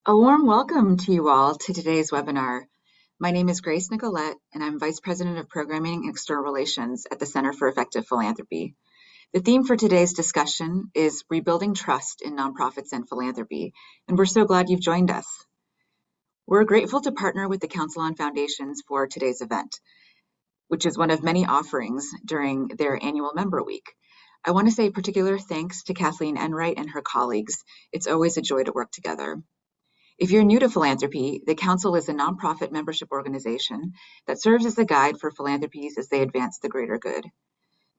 A warm welcome to you all to today's webinar. My name is Grace Nicolette, and I'm Vice President of Programming and External Relations at the Center for Effective Philanthropy. The theme for today's discussion is Rebuilding Trust in Nonprofits and Philanthropy, and we're so glad you've joined us. We're grateful to partner with the Council on Foundations for today's event, which is one of many offerings during their annual member week. I want to say particular thanks to Kathleen Enright and her colleagues. It's always a joy to work together. If you're new to philanthropy, the Council is a nonprofit membership organization that serves as a guide for philanthropies as they advance the greater good.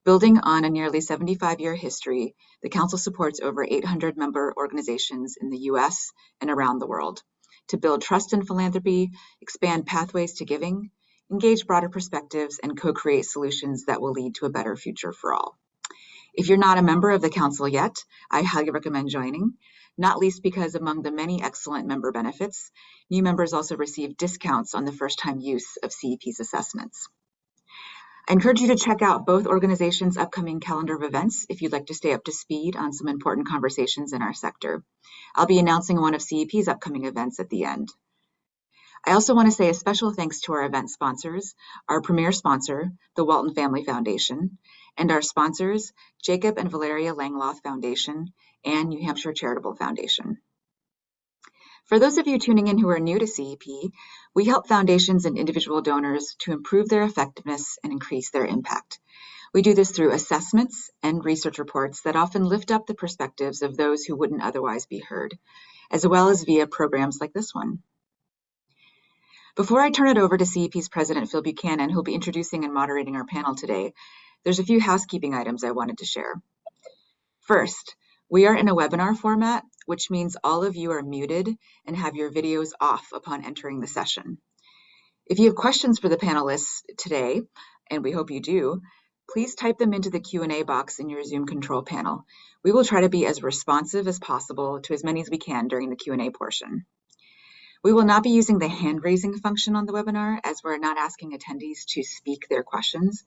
Building on a nearly 75-year history, the Council supports over 800 member organizations in the US and around the world to build trust in philanthropy, expand pathways to giving, engage broader perspectives, and co-create solutions that will lead to a better future for all. If you're not a member of the Council yet, I highly recommend joining, not least because among the many excellent member benefits, new members also receive discounts on the first-time use of CEP's assessments. I encourage you to check out both organizations' upcoming calendar of events if you'd like to stay up to speed on some important conversations in our sector. I'll be announcing one of CEP's upcoming events at the end. I also want to say a special thanks to our event sponsors, our premier sponsor, the Walton Family Foundation, and our sponsors, Jacob and Valeria Langloth Foundation and New Hampshire Charitable Foundation. For those of you tuning in who are new to CEP, we help foundations and individual donors to improve their effectiveness and increase their impact. We do this through assessments and research reports that often lift up the perspectives of those who wouldn't otherwise be heard, as well as via programs like this one. Before I turn it over to CEP's President, Phil Buchanan, who'll be introducing and moderating our panel today, there's a few housekeeping items I wanted to share. First, we are in a webinar format, which means all of you are muted and have your videos off upon entering the session. If you have questions for the panelists today, and we hope you do, please type them into the Q&A box in your Zoom control panel. We will try to be as responsive as possible to as many as we can during the Q&A portion. We will not be using the hand-raising function on the webinar, as we're not asking attendees to speak their questions.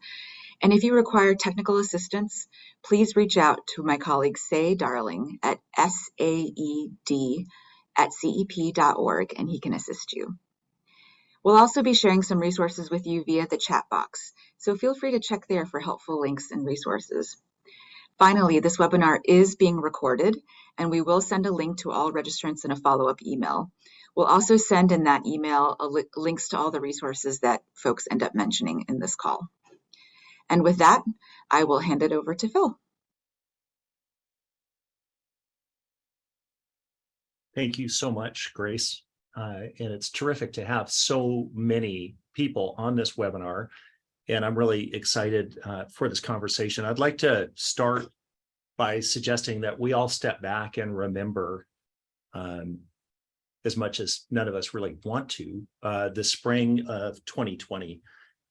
And if you require technical assistance, please reach out to my colleague Say Darling at saed@cep.org, and he can assist you. We'll also be sharing some resources with you via the chat box, so feel free to check there for helpful links and resources. Finally, this webinar is being recorded, and we will send a link to all registrants in a follow-up email. We'll also send in that email links to all the resources that folks end up mentioning in this call. And with that, I will hand it over to Phil. Thank you so much, Grace. And it's terrific to have so many people on this webinar. And I'm really excited for this conversation. I'd like to start by suggesting that we all step back and remember, as much as none of us really want to, the spring of 2020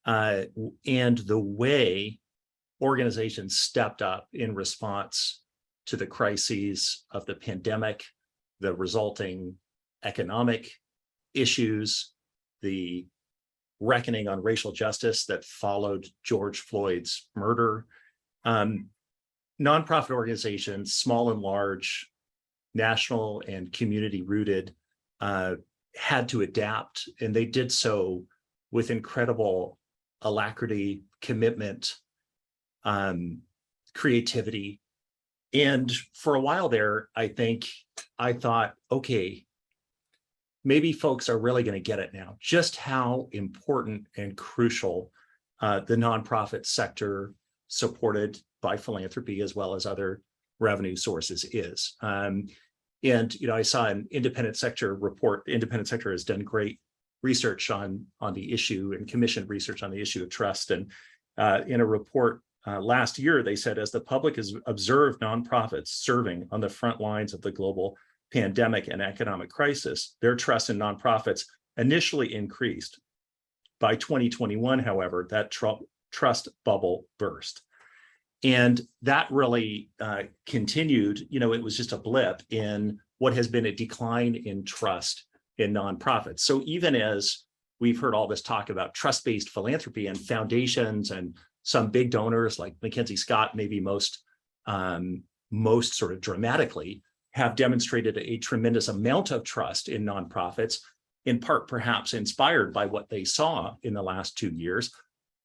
and the way organizations stepped up in response to the crises of the pandemic, the resulting economic issues, the reckoning on racial justice that followed George Floyd's murder. Nonprofit organizations, small and large, national and community rooted, had to adapt, and they did so with incredible alacrity, commitment, creativity. And for a while there, I thought, okay, maybe folks are really going to get it now, just how important and crucial the nonprofit sector supported by philanthropy as well as other revenue sources is. And I saw an independent sector report. Independent sector has done great research on the issue and commissioned research on the issue of trust. And in a report last year, they said, as the public has observed nonprofits serving on the front lines of the global pandemic and economic crisis, their trust in nonprofits initially increased. By 2021, however, that trust bubble burst. And that really continued. It was just a blip in what has been a decline in trust in nonprofits. So even as we've heard all this talk about trust-based philanthropy and foundations and some big donors like Mackenzie Scott, maybe most sort of dramatically, have demonstrated a tremendous amount of trust in nonprofits, in part perhaps inspired by what they saw in the last 2 years.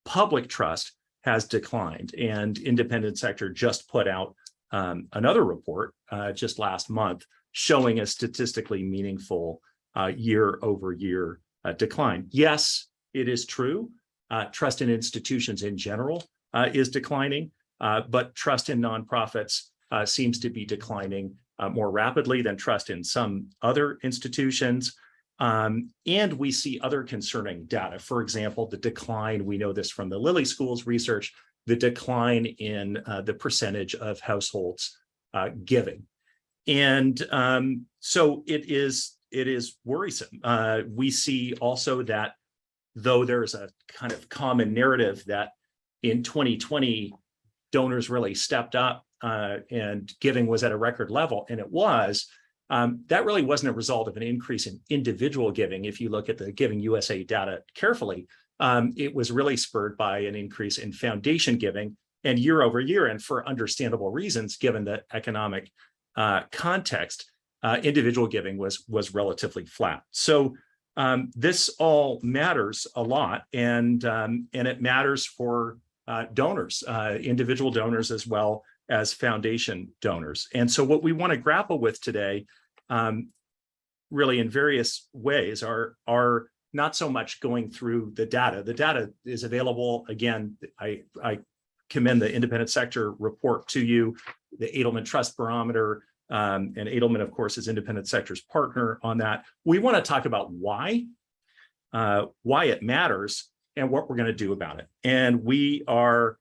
Public trust has declined, and independent sector just put out another report just last month showing a statistically meaningful year-over-year decline. Yes, it is true. Trust in institutions in general is declining, but trust in nonprofits seems to be declining more rapidly than trust in some other institutions. And we see other concerning data. For example, the decline, we know this from the Lilly School's research, the decline in the percentage of households giving. And so it is worrisome. We see also that though there's a kind of common narrative that in 2020, donors really stepped up and giving was at a record level, and it was, that really wasn't a result of an increase in individual giving. If you look at the Giving USA data carefully, it was really spurred by an increase in foundation giving, and year over year, and for understandable reasons, given the economic context, individual giving was relatively flat. So this all matters a lot, and it matters for donors, individual donors as well as foundation donors. And so what we want to grapple with today, really in various ways, are not so much going through the data. The data is available. Again, I commend the independent sector report to you, the Edelman Trust Barometer, and Edelman, of course, is independent sector's partner on that. We want to talk about why it matters and what we're going to do about it. And we are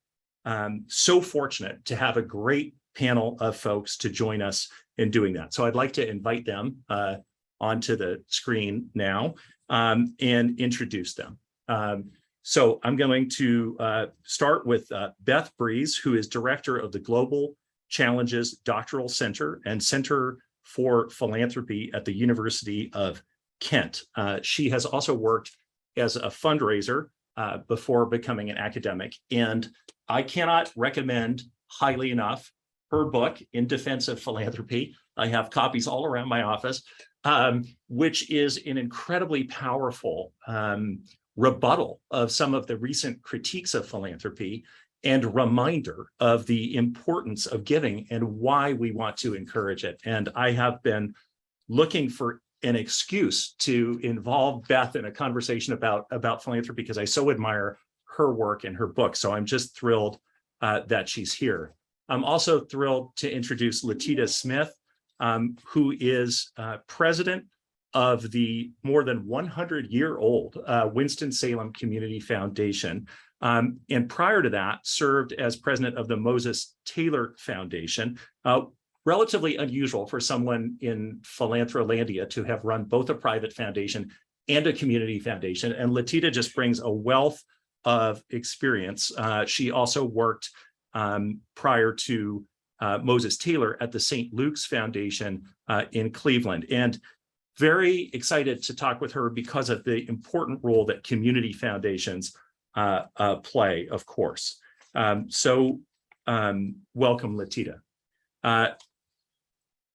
so fortunate to have a great panel of folks to join us in doing that. So I'd like to invite them onto the screen now and introduce them. So I'm going to start with Beth Breeze, who is director of the Global Challenges Doctoral Center and Center for Philanthropy at the University of Kent. She has also worked as a fundraiser before becoming an academic. And I cannot recommend highly enough her book, In Defense of Philanthropy. I have copies all around my office, which is an incredibly powerful rebuttal of some of the recent critiques of philanthropy and reminder of the importance of giving and why we want to encourage it. And I have been looking for an excuse to involve Beth in a conversation about philanthropy because I so admire her work and her book. So I'm just thrilled that she's here. I'm also thrilled to introduce Latita Smith, who is president of the more than 100-year-old Winston-Salem Community Foundation. And prior to that, served as president of the Moses Taylor Foundation. Relatively unusual for someone in Philanthrolandia to have run both a private foundation and a community foundation. And Latita just brings a wealth of experience. She also worked prior to Moses Taylor at the St. Luke's Foundation in Cleveland. And very excited to talk with her because of the important role that community foundations play, of course. So welcome, Latita.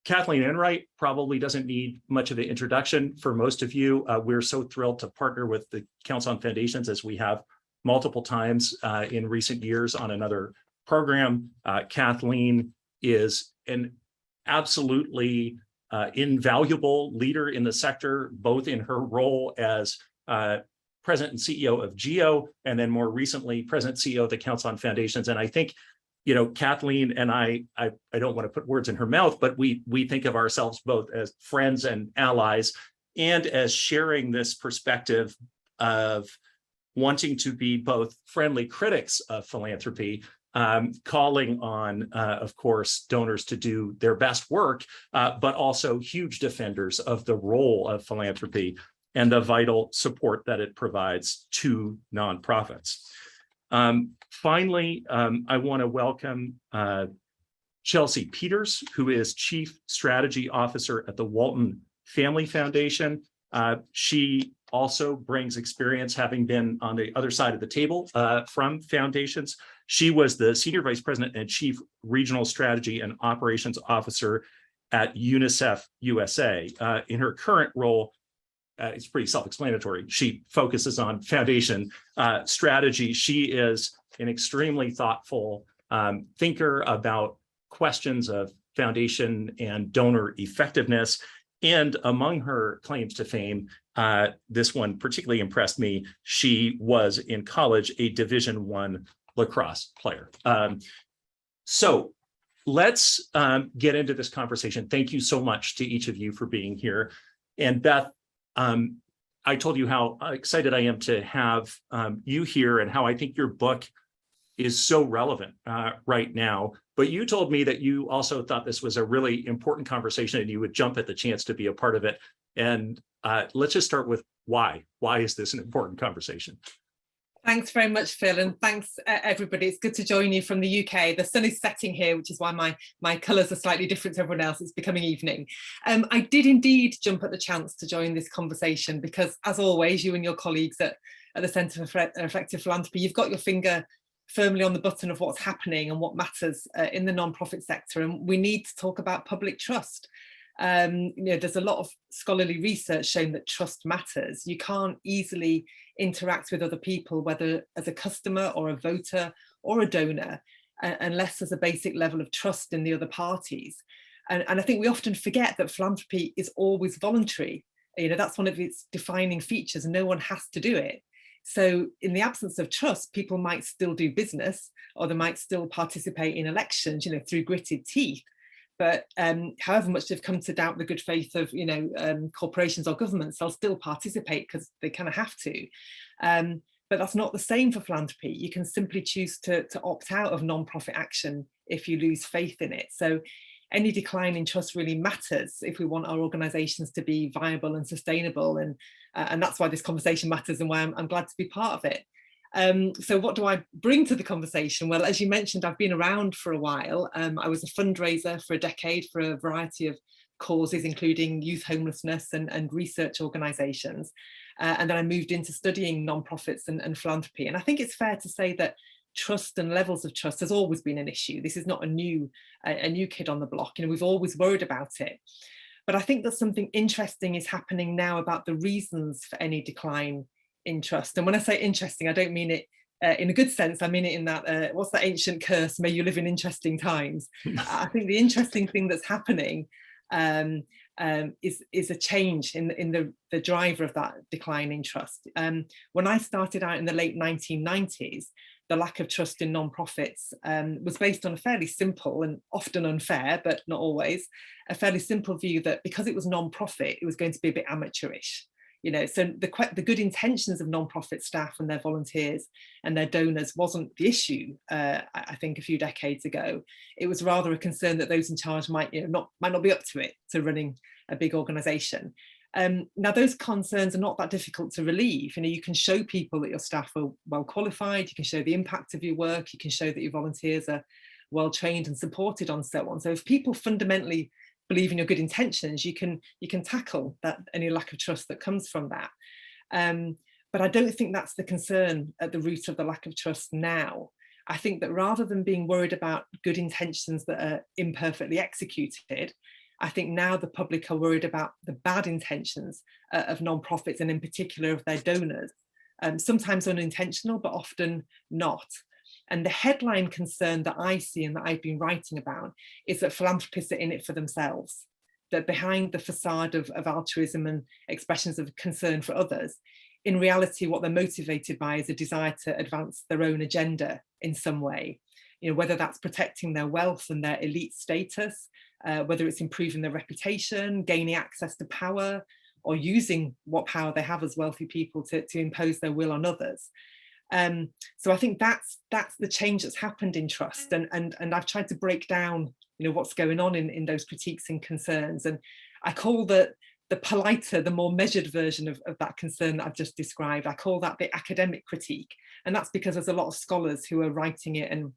Kathleen Enright probably doesn't need much of an introduction for most of you. We're so thrilled to partner with the Council on Foundations, as we have multiple times in recent years on another program. Kathleen is an absolutely invaluable leader in the sector, both in her role as president and CEO of GEO, and then more recently, president and CEO of the Council on Foundations. And I think, you know, Kathleen and I don't want to put words in her mouth, but we think of ourselves both as friends and allies, and as sharing this perspective of wanting to be both friendly critics of philanthropy, calling on, of course, donors to do their best work, but also huge defenders of the role of philanthropy and the vital support that it provides to nonprofits. Finally, I want to welcome Chelsea Peters, who is Chief Strategy Officer at the Walton Family Foundation. She also brings experience, having been on the other side of the table from foundations. She was the Senior Vice President and Chief Regional Strategy and Operations Officer at UNICEF USA. In her current role, it's pretty self-explanatory. She focuses on foundation strategy. She is an extremely thoughtful thinker about questions of foundation and donor effectiveness. And among her claims to fame, this one particularly impressed me. She was in college a Division I lacrosse player. So let's get into this conversation. Thank you so much to each of you for being here. And Beth, I told you how excited I am to have you here and how I think your book is so relevant right now. But you told me that you also thought this was a really important conversation and you would jump at the chance to be a part of it. And let's just start with why. Why is this an important conversation? Thanks very much, Phil, and thanks everybody. It's good to join you from the UK. The sun is setting here, which is why my colours are slightly different to everyone else. It's becoming evening. I did indeed jump at the chance to join this conversation because, as always, you and your colleagues at the Centre for Effective Philanthropy, you've got your finger firmly on the button of what's happening and what matters in the non-profit sector, and we need to talk about public trust. There's a lot of scholarly research showing that trust matters. You can't easily interact with other people, whether as a customer or a voter or a donor, unless there's a basic level of trust in the other parties. And I think we often forget that philanthropy is always voluntary. That's one of its defining features, and no one has to do it. So in the absence of trust, people might still do business, or they might still participate in elections, through gritted teeth. But however much they've come to doubt the good faith of, corporations or governments, they'll still participate because they kind of have to. But that's not the same for philanthropy. You can simply choose to opt out of non-profit action if you lose faith in it. So any decline in trust really matters if we want our organisations to be viable and sustainable. And that's why this conversation matters and why I'm glad to be part of it. So what do I bring to the conversation? Well, as you mentioned, I've been around for a while. I was a fundraiser for a decade for a variety of causes, including youth homelessness and research organisations. And then I moved into studying non-profits and philanthropy. And I think it's fair to say that trust and levels of trust has always been an issue. This is not a new kid on the block. We've always worried about it. But I think that something interesting is happening now about the reasons for any decline in trust. And when I say interesting, I don't mean it in a good sense. I mean it in that, what's that ancient curse? May you live in interesting times. I think the interesting thing that's happening is a change in the driver of that decline in trust. When I started out in the late 1990s, the lack of trust in non-profits was based on a fairly simple and often unfair, but not always, a fairly simple view that because it was non-profit, it was going to be a bit amateurish. So the good intentions of non-profit staff and their volunteers and their donors wasn't the issue, I think, a few decades ago. It was rather a concern that those in charge might not be up to it, to running a big organisation. Now, those concerns are not that difficult to relieve. You can show people that your staff are well qualified, you can show the impact of your work, you can show that your volunteers are well trained and supported, and so on. So if people fundamentally believe in your good intentions, you can tackle that any lack of trust that comes from that. But I don't think that's the concern at the root of the lack of trust now. I think that rather than being worried about good intentions that are imperfectly executed, I think now the public are worried about the bad intentions of non-profits, and in particular of their donors, sometimes unintentional, but often not. And the headline concern that I see and that I've been writing about is that philanthropists are in it for themselves, that behind the facade of altruism and expressions of concern for others, in reality, what they're motivated by is a desire to advance their own agenda in some way, whether that's protecting their wealth and their elite status, whether it's improving their reputation, gaining access to power, or using what power they have as wealthy people to impose their will on others. So I think that's the change that's happened in trust, and I've tried to break down what's going on in those critiques and concerns, and I call the politer, the more measured version of that concern that I've just described, I call that the academic critique. And that's because there's a lot of scholars who are writing it and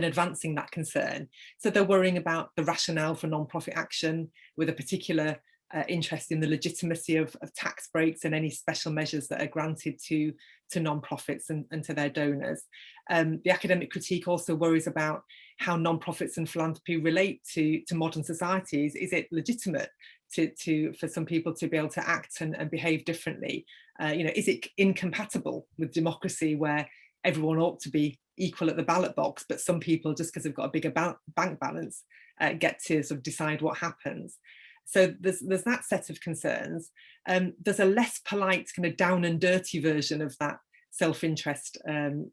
advancing that concern. So they're worrying about the rationale for non-profit action with a particular interest in the legitimacy of tax breaks and any special measures that are granted to non-profits and to their donors. The academic critique also worries about how non-profits and philanthropy relate to modern societies. Is it legitimate for some people to be able to act and behave differently? Is it incompatible with democracy, where everyone ought to be equal at the ballot box, but some people, just because they've got a bigger bank balance, get to sort of decide what happens? So there's that set of concerns. There's a less polite, kind of down and dirty version of that self-interest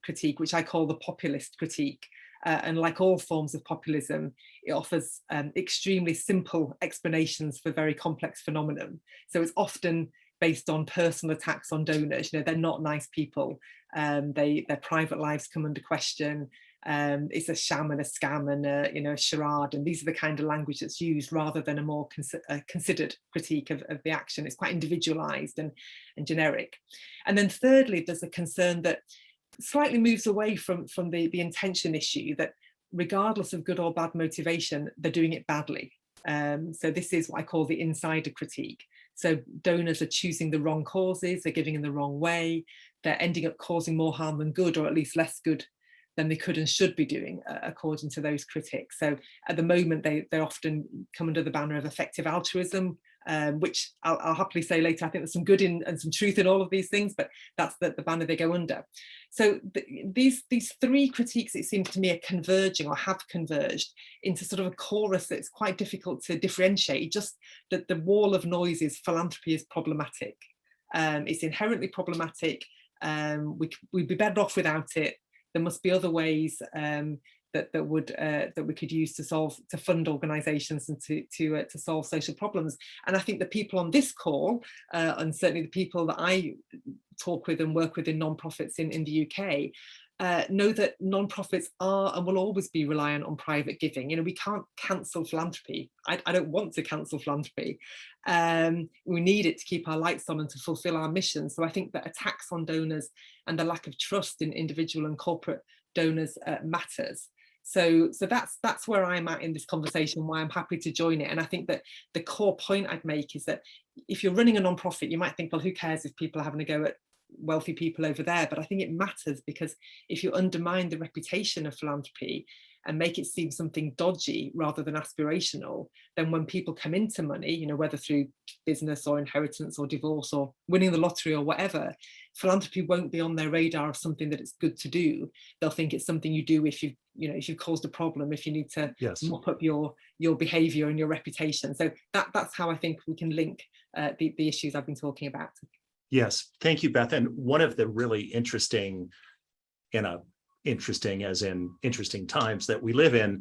critique, which I call the populist critique. And like all forms of populism, it offers extremely simple explanations for very complex phenomenon. So it's often based on personal attacks on donors. They're not nice people. Their private lives come under question. It's a sham and a scam and a charade, and these are the kind of language that's used rather than a more considered critique of the action. It's quite individualized and generic. And then thirdly, there's a concern that slightly moves away from the intention issue, that regardless of good or bad motivation, they're doing it badly. So this is what I call the insider critique. So donors are choosing the wrong causes, they're giving in the wrong way, they're ending up causing more harm than good, or at least less good than they could and should be doing, according to those critics. So at the moment, they often come under the banner of effective altruism, which I'll happily say later, I think there's some good and some truth in all of these things, but that's the banner they go under. So these three critiques, it seems to me, are converging, or have converged into sort of a chorus that's quite difficult to differentiate. Just that the wall of noise is philanthropy is problematic. It's inherently problematic. We'd be better off without it. There must be other ways that we could use to fund organisations and to solve social problems. And I think the people on this call, and certainly the people that I talk with and work with in non-profits in the UK, know that non-profits are and will always be reliant on private giving. We can't cancel philanthropy. I don't want to cancel philanthropy. We need it to keep our lights on and to fulfil our mission. So I think that attacks on donors and the lack of trust in individual and corporate donors matters. So that's where I'm at in this conversation, why I'm happy to join it. And I think that the core point I'd make is that if you're running a non-profit, you might think, well, who cares if people are having a go at wealthy people over there? But I think it matters, because if you undermine the reputation of philanthropy and make it seem something dodgy rather than aspirational, then when people come into money, whether through business or inheritance or divorce or winning the lottery or whatever, philanthropy won't be on their radar of something that it's good to do. They'll think it's something you do if you've caused a problem, if you need to mop up your behavior and your reputation. So that's how I think we can link the issues I've been talking about. Yes, thank you, Beth. And one of the really interesting as in interesting times that we live in,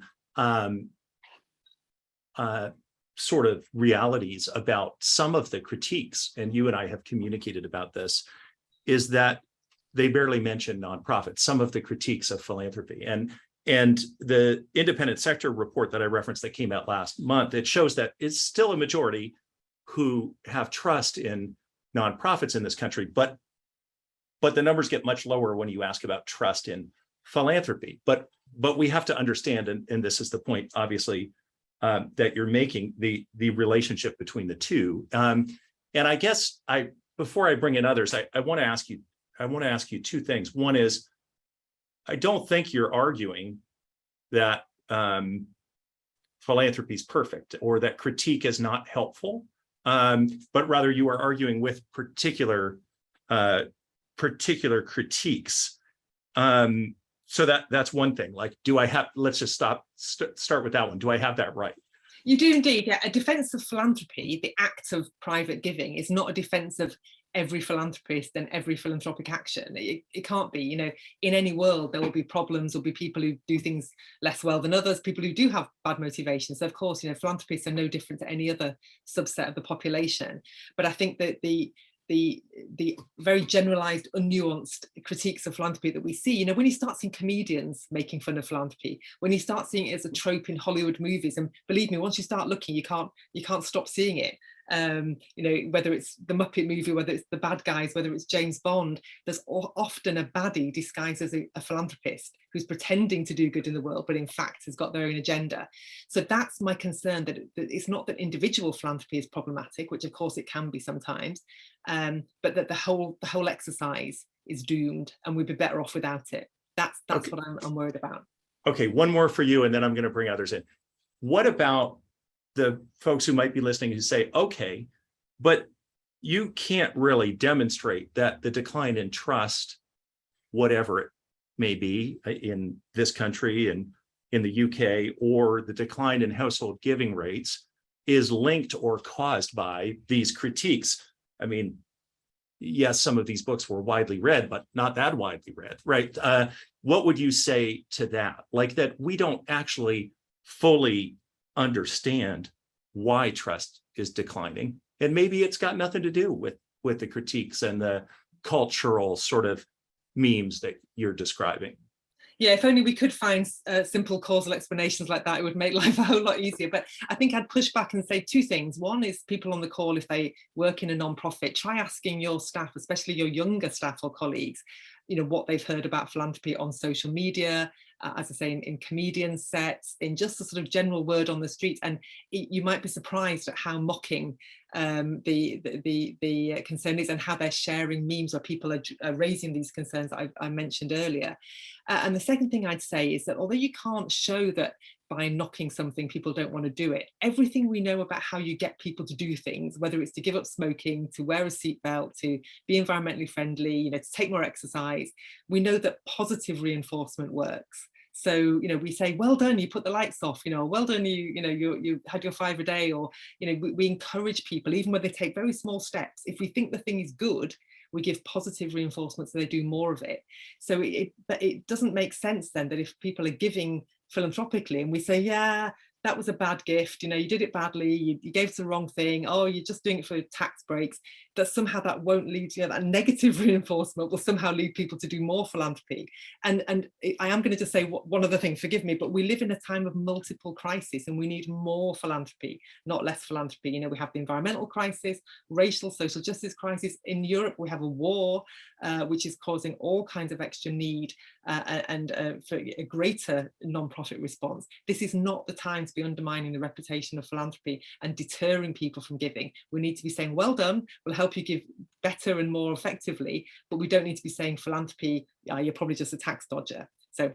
sort of realities about some of the critiques, and you and I have communicated about this, is that they barely mention nonprofits, some of the critiques of philanthropy. And the independent sector report that I referenced that came out last month, it shows that it's still a majority who have trust in nonprofits in this country, but the numbers get much lower when you ask about trust in philanthropy. But we have to understand, and this is the point, obviously, that you're making, the relationship between the two. And I guess before I bring in others, I want to ask you two things. One is, I don't think you're arguing that philanthropy is perfect or that critique is not helpful, but rather you are arguing with particular critiques. So that's one thing. Like, let's just start with that one. Do I have that right? You do indeed. Yeah. A defense of philanthropy, the act of private giving, is not a defense of every philanthropist and every philanthropic action. It can't be. In any world, there will be problems. There'll be people who do things less well than others, people who do have bad motivations. So of course, philanthropists are no different to any other subset of the population. But I think that the very generalized, unnuanced critiques of philanthropy that we see, when you start seeing comedians making fun of philanthropy, when you start seeing it as a trope in Hollywood movies, and believe me, once you start looking, you can't stop seeing it. Whether it's the Muppet movie, whether it's the bad guys, whether it's James Bond, there's often a baddie disguised as a philanthropist who's pretending to do good in the world, but in fact has got their own agenda. So that's my concern, that it's not that individual philanthropy is problematic, which of course it can be sometimes, but that the whole exercise is doomed and we'd be better off without it. That's okay. What I'm worried about. Okay, one more for you, and then I'm going to bring others in. What about the folks who might be listening who say, okay, but you can't really demonstrate that the decline in trust, whatever it may be in this country and in the UK, or the decline in household giving rates is linked or caused by these critiques. I mean, yes, some of these books were widely read, but not that widely read, right? What would you say to that? Like that we don't actually fully understand why trust is declining. And maybe it's got nothing to do with the critiques and the cultural sort of memes that you're describing. Yeah, if only we could find simple causal explanations like that, it would make life a whole lot easier. But I think I'd push back and say two things. One is people on the call, if they work in a non-profit, try asking your staff, especially your younger staff or colleagues, what they've heard about philanthropy on social media, as I say, in comedian sets, in just a sort of general word on the street. And you might be surprised at how mocking the concern is, and how they're sharing memes where people are raising these concerns that I mentioned earlier. And the second thing I'd say is that although you can't show that by knocking something people don't want to do it, everything we know about how you get people to do things, whether it's to give up smoking, to wear a seatbelt, to be environmentally friendly, to take more exercise, we know that positive reinforcement works. So, we say, well done, you put the lights off, well done, you had your 5 a day, or, we encourage people, even when they take very small steps. If we think the thing is good, we give positive reinforcement so they do more of it. So it doesn't make sense then that if people are giving philanthropically and we say, yeah, that was a bad gift, you did it badly, you gave us the wrong thing, oh, you're just doing it for tax breaks, that somehow that won't lead, that negative reinforcement will somehow lead people to do more philanthropy. And I am going to just say one other thing, forgive me, but we live in a time of multiple crises and we need more philanthropy, not less philanthropy. We have the environmental crisis, racial, social justice crisis. In Europe, we have a war, which is causing all kinds of extra need and for a greater non-profit response. This is not the time to be undermining the reputation of philanthropy and deterring people from giving. We need to be saying, well done, we'll help you give better and more effectively, but we don't need to be saying philanthropy, you're probably just a tax dodger. So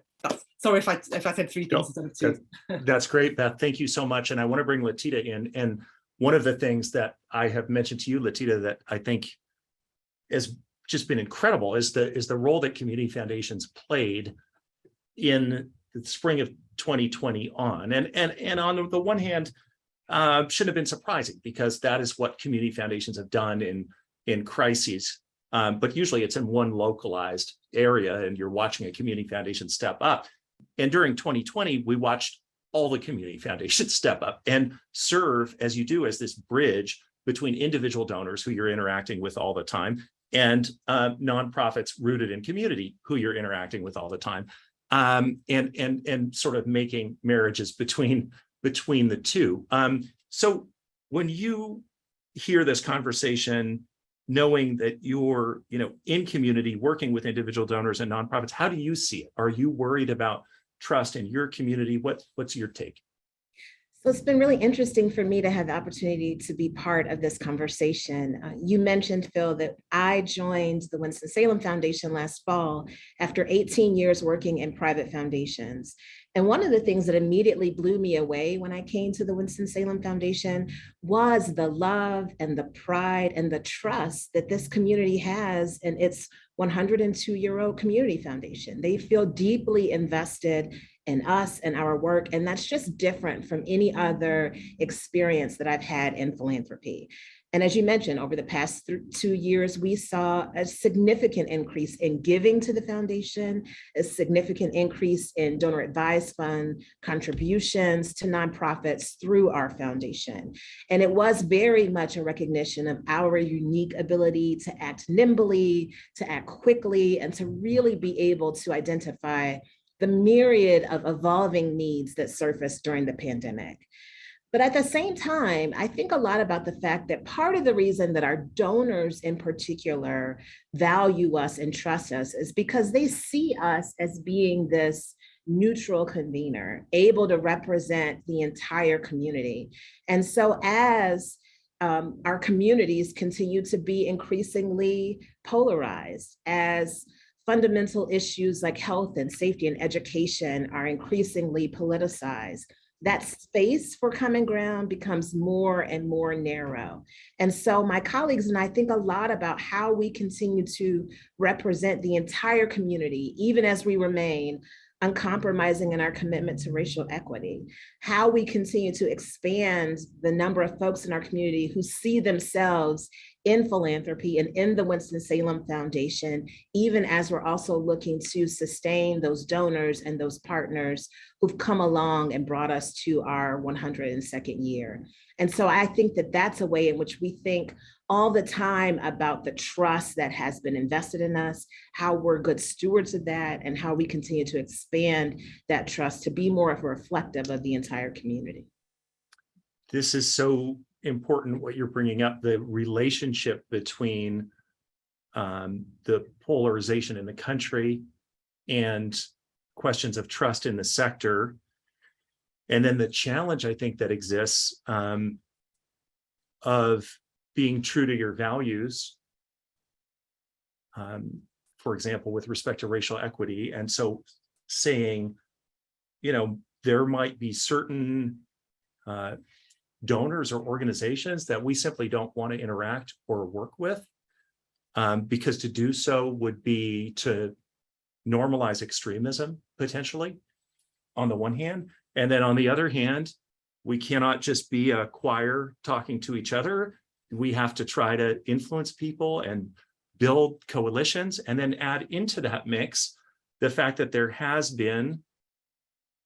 sorry if I said three things instead of two. That's great, Beth. Thank you so much. And I want to bring Latita in. And one of the things that I have mentioned to you, Latita, that I think has just been incredible is the role that community foundations played in the spring of 2020 on. And on the one hand, shouldn't have been surprising, because that is what community foundations have done in crises. But usually it's in one localized area and you're watching a community foundation step up. And during 2020, we watched all the community foundations step up and serve, as you do, as this bridge between individual donors who you're interacting with all the time and nonprofits rooted in community who you're interacting with all the time. And sort of making marriages between the two. So when you hear this conversation, knowing that you're, in community, working with individual donors and nonprofits, how do you see it? Are you worried about trust in your community? What's your take? So it's been really interesting for me to have the opportunity to be part of this conversation. You mentioned, Phil, that I joined the Winston-Salem Foundation last fall after 18 years working in private foundations. And one of the things that immediately blew me away when I came to the Winston-Salem Foundation was the love and the pride and the trust that this community has in its 102-year-old community foundation. They feel deeply invested in us and our work, and that's just different from any other experience that I've had in philanthropy. And as you mentioned, over the past 2 years, we saw a significant increase in giving to the foundation, a significant increase in donor advised fund contributions to nonprofits through our foundation. And it was very much a recognition of our unique ability to act nimbly, to act quickly, and to really be able to identify the myriad of evolving needs that surfaced during the pandemic. But at the same time, I think a lot about the fact that part of the reason that our donors in particular value us and trust us is because they see us as being this neutral convener, able to represent the entire community. And so as our communities continue to be increasingly polarized, as fundamental issues like health and safety and education are increasingly politicized, that space for common ground becomes more and more narrow. And so my colleagues and I think a lot about how we continue to represent the entire community, even as we remain uncompromising in our commitment to racial equity, how we continue to expand the number of folks in our community who see themselves in philanthropy and in the Winston-Salem Foundation, even as we're also looking to sustain those donors and those partners who've come along and brought us to our 102nd year. And so I think that that's a way in which we think all the time about the trust that has been invested in us, how we're good stewards of that, and how we continue to expand that trust to be more of a reflective of the entire community. This is so important what you're bringing up, the relationship between the polarization in the country and questions of trust in the sector. And then the challenge, I think, that exists of being true to your values, for example, with respect to racial equity. And so saying, you know, there might be certain donors or organizations that we simply don't want to interact or work with, because to do so would be to normalize extremism, potentially, on the one hand. And then on the other hand, we cannot just be a choir talking to each other. We have to try to influence people and build coalitions, and then add into that mix the fact that there has been,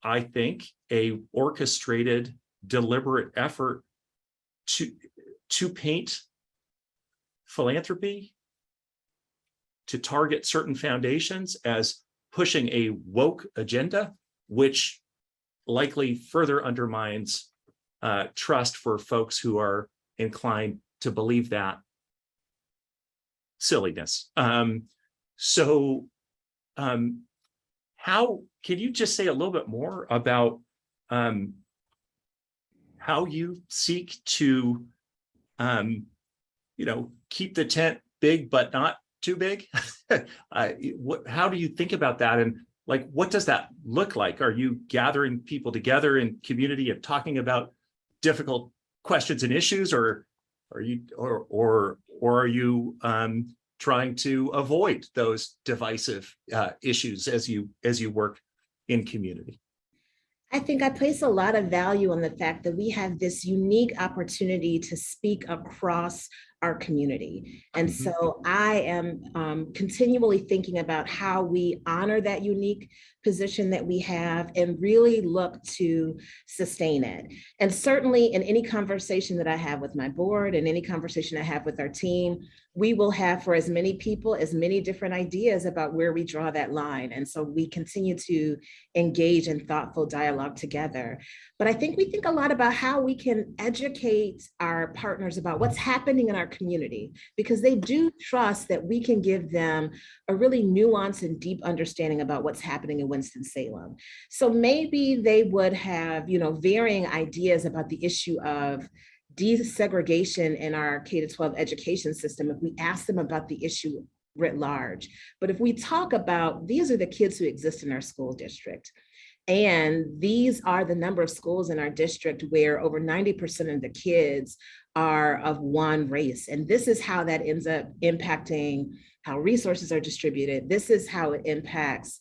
I think, a orchestrated, deliberate effort to paint philanthropy, to target certain foundations as pushing a woke agenda, which likely further undermines trust for folks who are inclined to believe that silliness. How can you just say a little bit more about how you seek to, keep the tent big but not too big? How do you think about that, and like, what does that look like? Are you gathering people together in community and talking about difficult questions and issues, or are you trying to avoid those divisive issues as you work in community? I think I place a lot of value on the fact that we have this unique opportunity to speak across our community. And so I am continually thinking about how we honor that unique position that we have and really look to sustain it. And certainly in any conversation that I have with my board and any conversation I have with our team, we will have for as many people, as many different ideas about where we draw that line. And so we continue to engage in thoughtful dialogue together. But I think we think a lot about how we can educate our partners about what's happening in our community, because they do trust that we can give them a really nuanced and deep understanding about what's happening in Winston-Salem. So maybe they would have, varying ideas about the issue of desegregation in our K-12 education system if we ask them about the issue writ large. But if we talk about, these are the kids who exist in our school district, and these are the number of schools in our district where over 90% of the kids are of one race. And this is how that ends up impacting how resources are distributed. This is how it impacts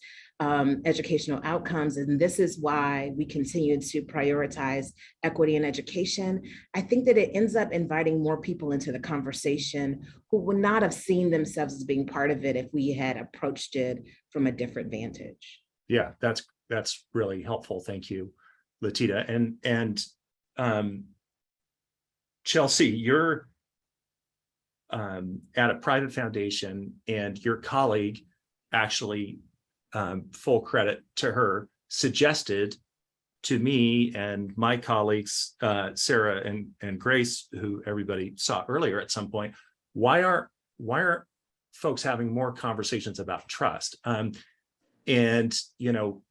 educational outcomes. And this is why we continue to prioritize equity in education. I think that it ends up inviting more people into the conversation who would not have seen themselves as being part of it if we had approached it from a different vantage. Yeah, that's really helpful. Thank you, Latita. And Chelsea, you're at a private foundation, and your colleague actually, full credit to her, suggested to me and my colleagues, Sarah and Grace, who everybody saw earlier at some point, why aren't folks having more conversations about trust? And, you know,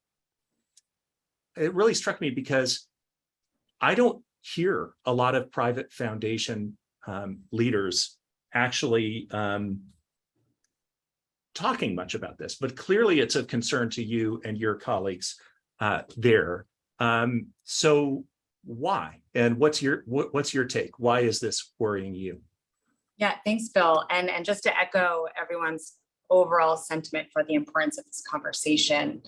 it really struck me because I don't hear a lot of private foundation leaders actually talking much about this, but clearly it's of concern to you and your colleagues there. So why? And what's your take? Why is this worrying you? Yeah, thanks, Bill. And just to echo everyone's overall sentiment for the importance of this conversation,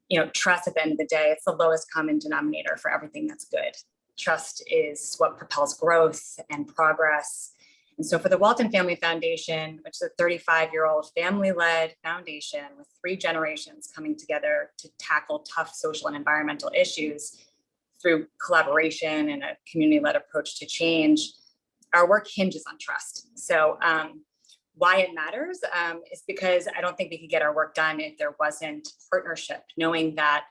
you know, trust at the end of the day, it's the lowest common denominator for everything that's good. Trust is what propels growth and progress. And so for the Walton Family Foundation, which is a 35-year-old family-led foundation with 3 generations coming together to tackle tough social and environmental issues through collaboration and a community-led approach to change, our work hinges on trust. So why it matters is because I don't think we could get our work done if there wasn't partnership, knowing that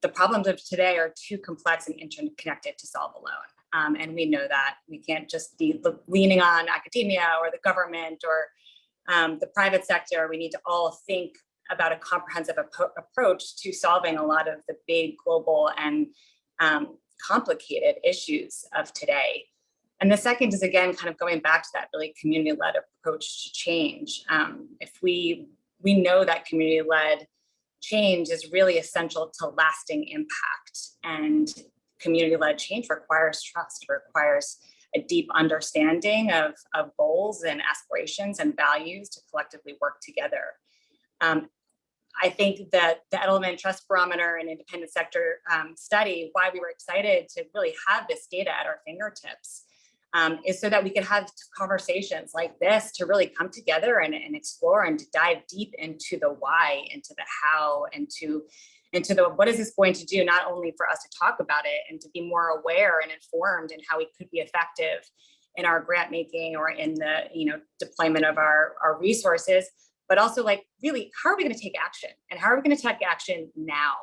the problems of today are too complex and interconnected to solve alone. And we know that we can't just be leaning on academia or the government or the private sector. We need to all think about a comprehensive approach to solving a lot of the big global and complicated issues of today. And the second is, again, kind of going back to that really community-led approach to change. If we know that community-led change is really essential to lasting impact, and community-led change requires trust, requires a deep understanding of goals and aspirations and values to collectively work together. I think that the Edelman Trust Barometer and independent sector study, why we were excited to really have this data at our fingertips, is so that we could have conversations like this to really come together and explore and to dive deep into the why, into the how, into the what is this going to do, not only for us to talk about it and to be more aware and informed in how we could be effective in our grant making or in the deployment of our resources, but also like really, how are we going to take action, and how are we going to take action now?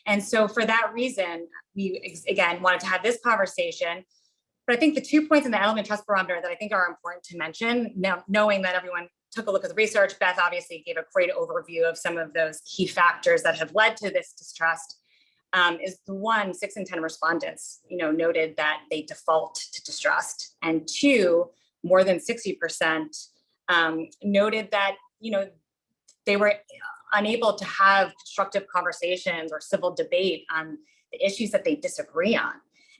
And so for that reason, we again wanted to have this conversation. But I think the 2 points in the Edelman Trust Barometer that I think are important to mention, now knowing that everyone took a look at the research, Beth obviously gave a great overview of some of those key factors that have led to this distrust, is the 1, 6 in 10 respondents, noted that they default to distrust, and 2, more than 60% noted that, they were unable to have constructive conversations or civil debate on the issues that they disagree on.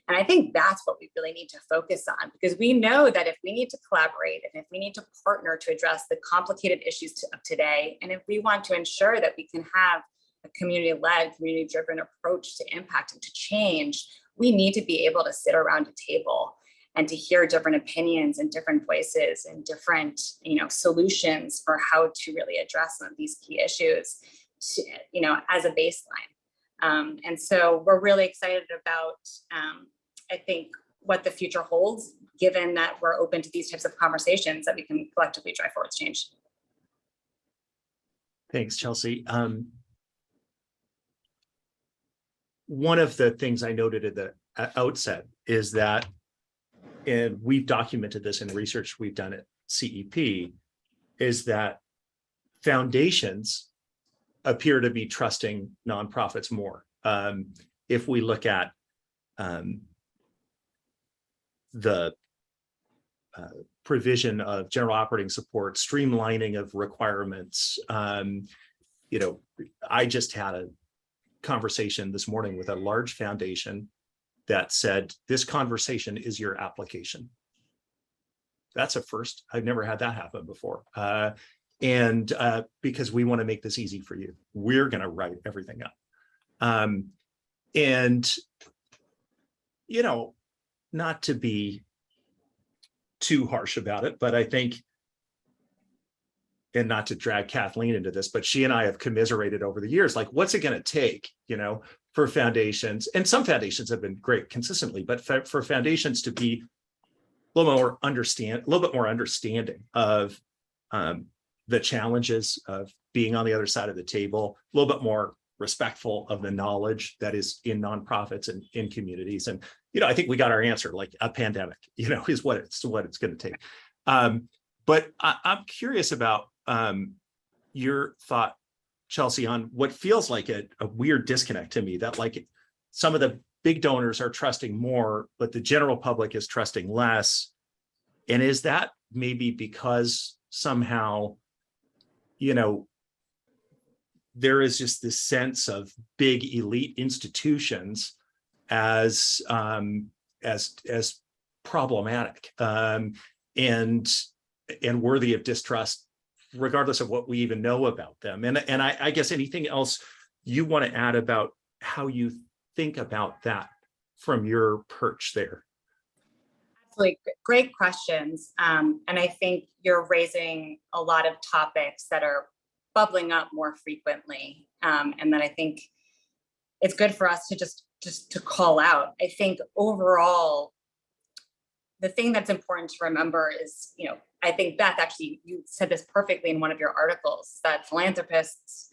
And I think that's what we really need to focus on, because we know that if we need to collaborate and if we need to partner to address the complicated issues of today, and if we want to ensure that we can have a community-led, community-driven approach to impact and to change, we need to be able to sit around a table and to hear different opinions and different voices and different, solutions for how to really address some of these key issues, as a baseline. And so we're really excited about, I think, what the future holds, given that we're open to these types of conversations that we can collectively drive forward change. Thanks, Chelsea. One of the things I noted at the outset is that, and we've documented this in research we've done at CEP, is that foundations appear to be trusting nonprofits more. If we look at the provision of general operating support, streamlining of requirements, I just had a conversation this morning with a large foundation that said, this conversation is your application. That's a first. I've never had that happen before. And because we want to make this easy for you, we're going to write everything up. And, not to be too harsh about it, but I think, and not to drag Kathleen into this, but she and I have commiserated over the years, like, what's it going to take, for foundations, and some foundations have been great consistently, but for foundations to be a little bit more understanding of the challenges of being on the other side of the table, a little bit more respectful of the knowledge that is in nonprofits and in communities. And, I think we got our answer, like a pandemic, is what it's going to take. But I'm curious about your thought, Chelsea, on what feels like a weird disconnect to me, that like some of the big donors are trusting more, but the general public is trusting less. And is that maybe because somehow, there is just this sense of big elite institutions as problematic and worthy of distrust, regardless of what we even know about them? And I guess anything else you want to add about how you think about that from your perch there? Absolutely, great questions. And I think you're raising a lot of topics that are bubbling up more frequently, and that I think it's good for us to just to call out. I think overall, the thing that's important to remember is, I think Beth, actually, you said this perfectly in one of your articles, that philanthropists,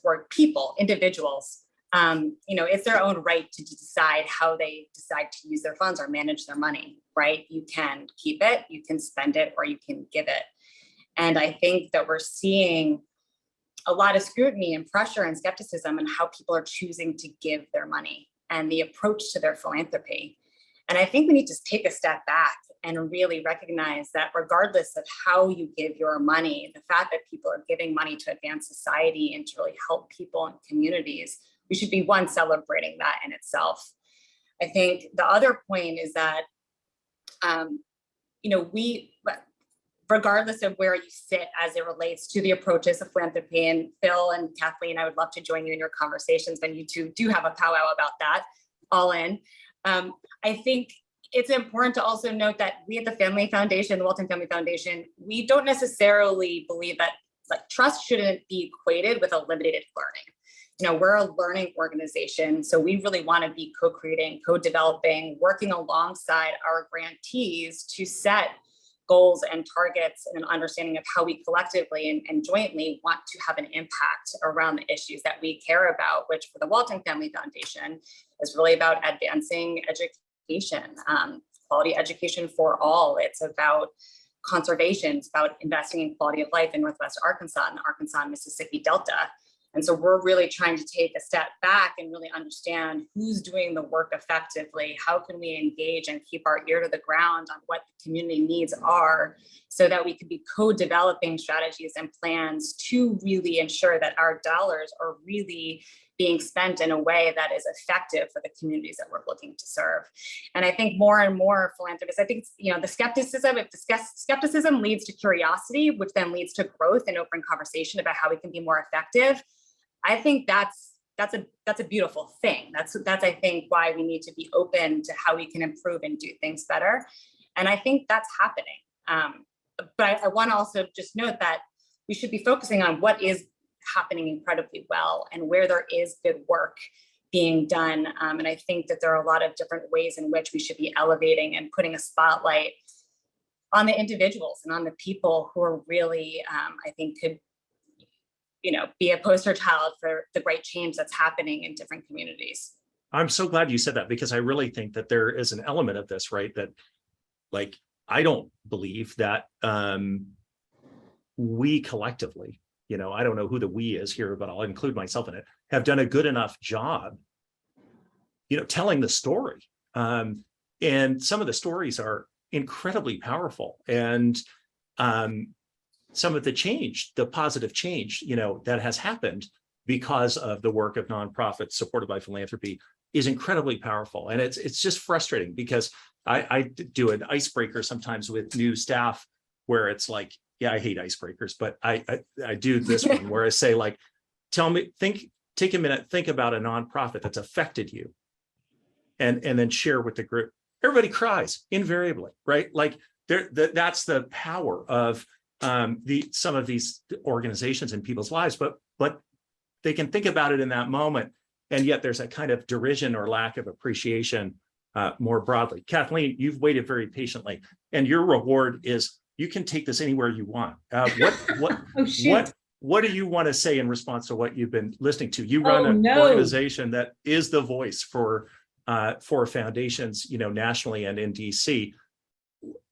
we're people, individuals, it's their own right to decide how they decide to use their funds or manage their money, right? You can keep it, you can spend it, or you can give it. And I think that we're seeing a lot of scrutiny and pressure and skepticism in how people are choosing to give their money and the approach to their philanthropy. And I think we need to take a step back and really recognize that regardless of how you give your money, the fact that people are giving money to advance society and to really help people and communities, we should be celebrating that in itself. I think the other point is that, regardless of where you sit as it relates to the approaches of philanthropy, and Phil and Kathleen, I would love to join you in your conversations when you two do have a powwow about that, all in. I think it's important to also note that we at the Family Foundation, the Walton Family Foundation, we don't necessarily believe that trust shouldn't be equated with a limited learning. We're a learning organization, so we really want to be co-creating, co-developing, working alongside our grantees to set goals and targets and an understanding of how we collectively and jointly want to have an impact around the issues that we care about, which for the Walton Family Foundation is really about advancing education, quality education for all. It's about conservation. It's about investing in quality of life in Northwest Arkansas and the Arkansas and Mississippi Delta. And so we're really trying to take a step back and really understand who's doing the work effectively. How can we engage and keep our ear to the ground on what the community needs are, so that we can be co-developing strategies and plans to really ensure that our dollars are really being spent in a way that is effective for the communities that we're looking to serve. And I think more and more philanthropists, I think the skepticism, if the skepticism leads to curiosity, which then leads to growth and open conversation about how we can be more effective, I think that's a beautiful thing. That's I think why we need to be open to how we can improve and do things better. And I think that's happening. But I want to also just note that we should be focusing on what is happening incredibly well and where there is good work being done. And I think that there are a lot of different ways in which we should be elevating and putting a spotlight on the individuals and on the people who are really, I think, could be a poster child for the great change that's happening in different communities. I'm so glad you said that, because I really think that there is an element of this, right? That, I don't believe that we collectively, I don't know who the we is here, but I'll include myself in it, have done a good enough job, telling the story. And some of the stories are incredibly powerful. And some of the change, the positive change, that has happened because of the work of nonprofits supported by philanthropy is incredibly powerful. And it's just frustrating, because I do an icebreaker sometimes with new staff where it's like, yeah, I hate icebreakers, but I do this one where I say, take a minute, think about a nonprofit that's affected you, and then share with the group. Everybody cries invariably, right? That's the power of some of these organizations in people's lives, but they can think about it in that moment, and yet there's a kind of derision or lack of appreciation more broadly. Kathleen, you've waited very patiently, and your reward is you can take this anywhere you want. what do you want to say in response to what you've been listening to? You run an organization that is the voice for foundations, nationally and in DC.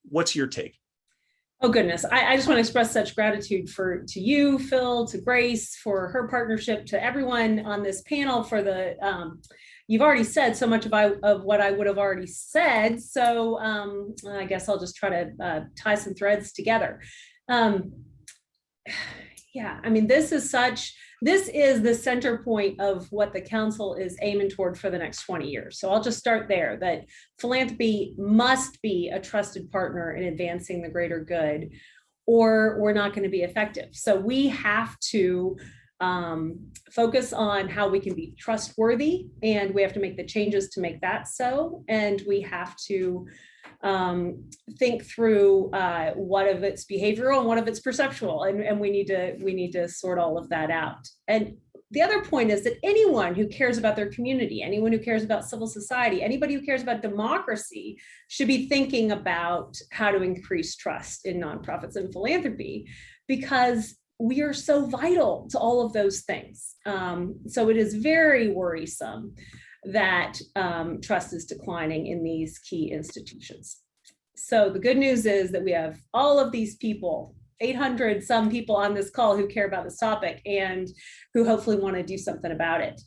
What's your take? Oh goodness, I just want to express such gratitude to you, Phil, to Grace for her partnership, to everyone on this panel for the, you've already said so much of what I would have already said. So I guess I'll just try to tie some threads together. Yeah, I mean, this is the center point of what the council is aiming toward for the next 20 years. So I'll just start there, that philanthropy must be a trusted partner in advancing the greater good, or we're not going to be effective. So we have to focus on how we can be trustworthy, and we have to make the changes to make that so. And we have to think through what of it's behavioral and what of it's perceptual, and we need to sort all of that out. And the other point is that anyone who cares about their community, anyone who cares about civil society, anybody who cares about democracy should be thinking about how to increase trust in nonprofits and philanthropy, because we are so vital to all of those things. So it is very worrisome that trust is declining in these key institutions. So the good news is that we have all of these people, 800 some people on this call who care about this topic and who hopefully want to do something about it.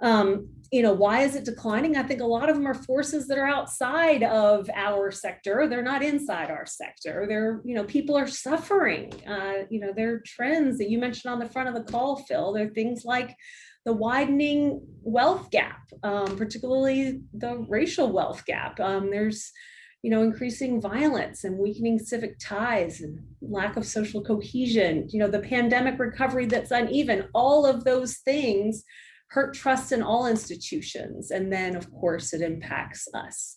Why is it declining? I think a lot of them are forces that are outside of our sector. They're not inside our sector. People are suffering. There are trends that you mentioned on the front of the call, Phil. There are things like the widening wealth gap, particularly the racial wealth gap. There's increasing violence and weakening civic ties and lack of social cohesion, the pandemic recovery that's uneven. All of those things hurt trust in all institutions. And then, of course, it impacts us.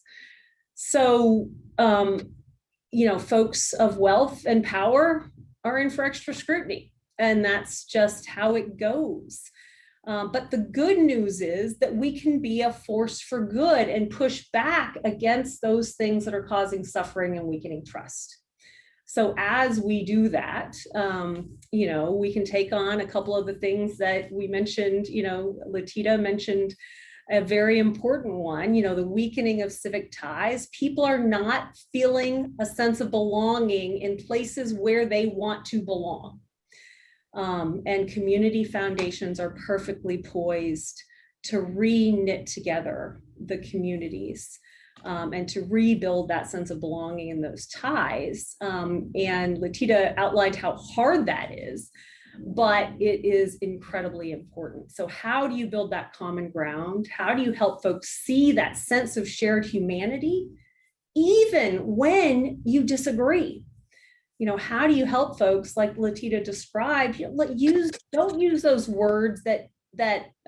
So, folks of wealth and power are in for extra scrutiny, and that's just how it goes. But the good news is that we can be a force for good and push back against those things that are causing suffering and weakening trust. So as we do that, we can take on a couple of the things that we mentioned. Latita mentioned a very important one, the weakening of civic ties. People are not feeling a sense of belonging in places where they want to belong. And community foundations are perfectly poised to re-knit together the communities and to rebuild that sense of belonging in those ties. And Latita outlined how hard that is, but it is incredibly important. So how do you build that common ground? How do you help folks see that sense of shared humanity, even when you disagree? How do you help folks, like Latita described, don't use those words that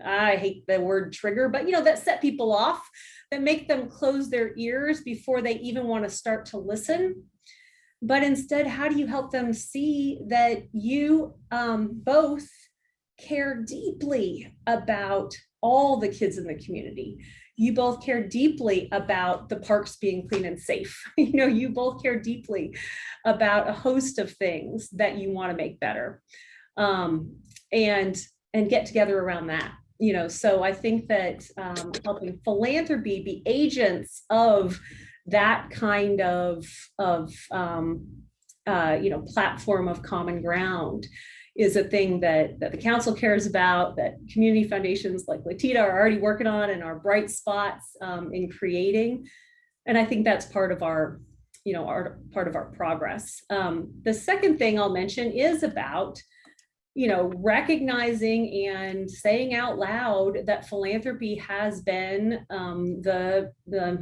I hate the word trigger, but that set people off, that make them close their ears before they even want to start to listen. But instead, how do you help them see that you both care deeply about all the kids in the community? You both care deeply about the parks being clean and safe. You both care deeply about a host of things that you want to make better, and get together around that. So I think that helping philanthropy be agents of that kind of platform of common ground is a thing that the council cares about, that community foundations like Latita are already working on and are bright spots in creating. And I think that's part of our progress. The second thing I'll mention is about, recognizing and saying out loud that philanthropy has been the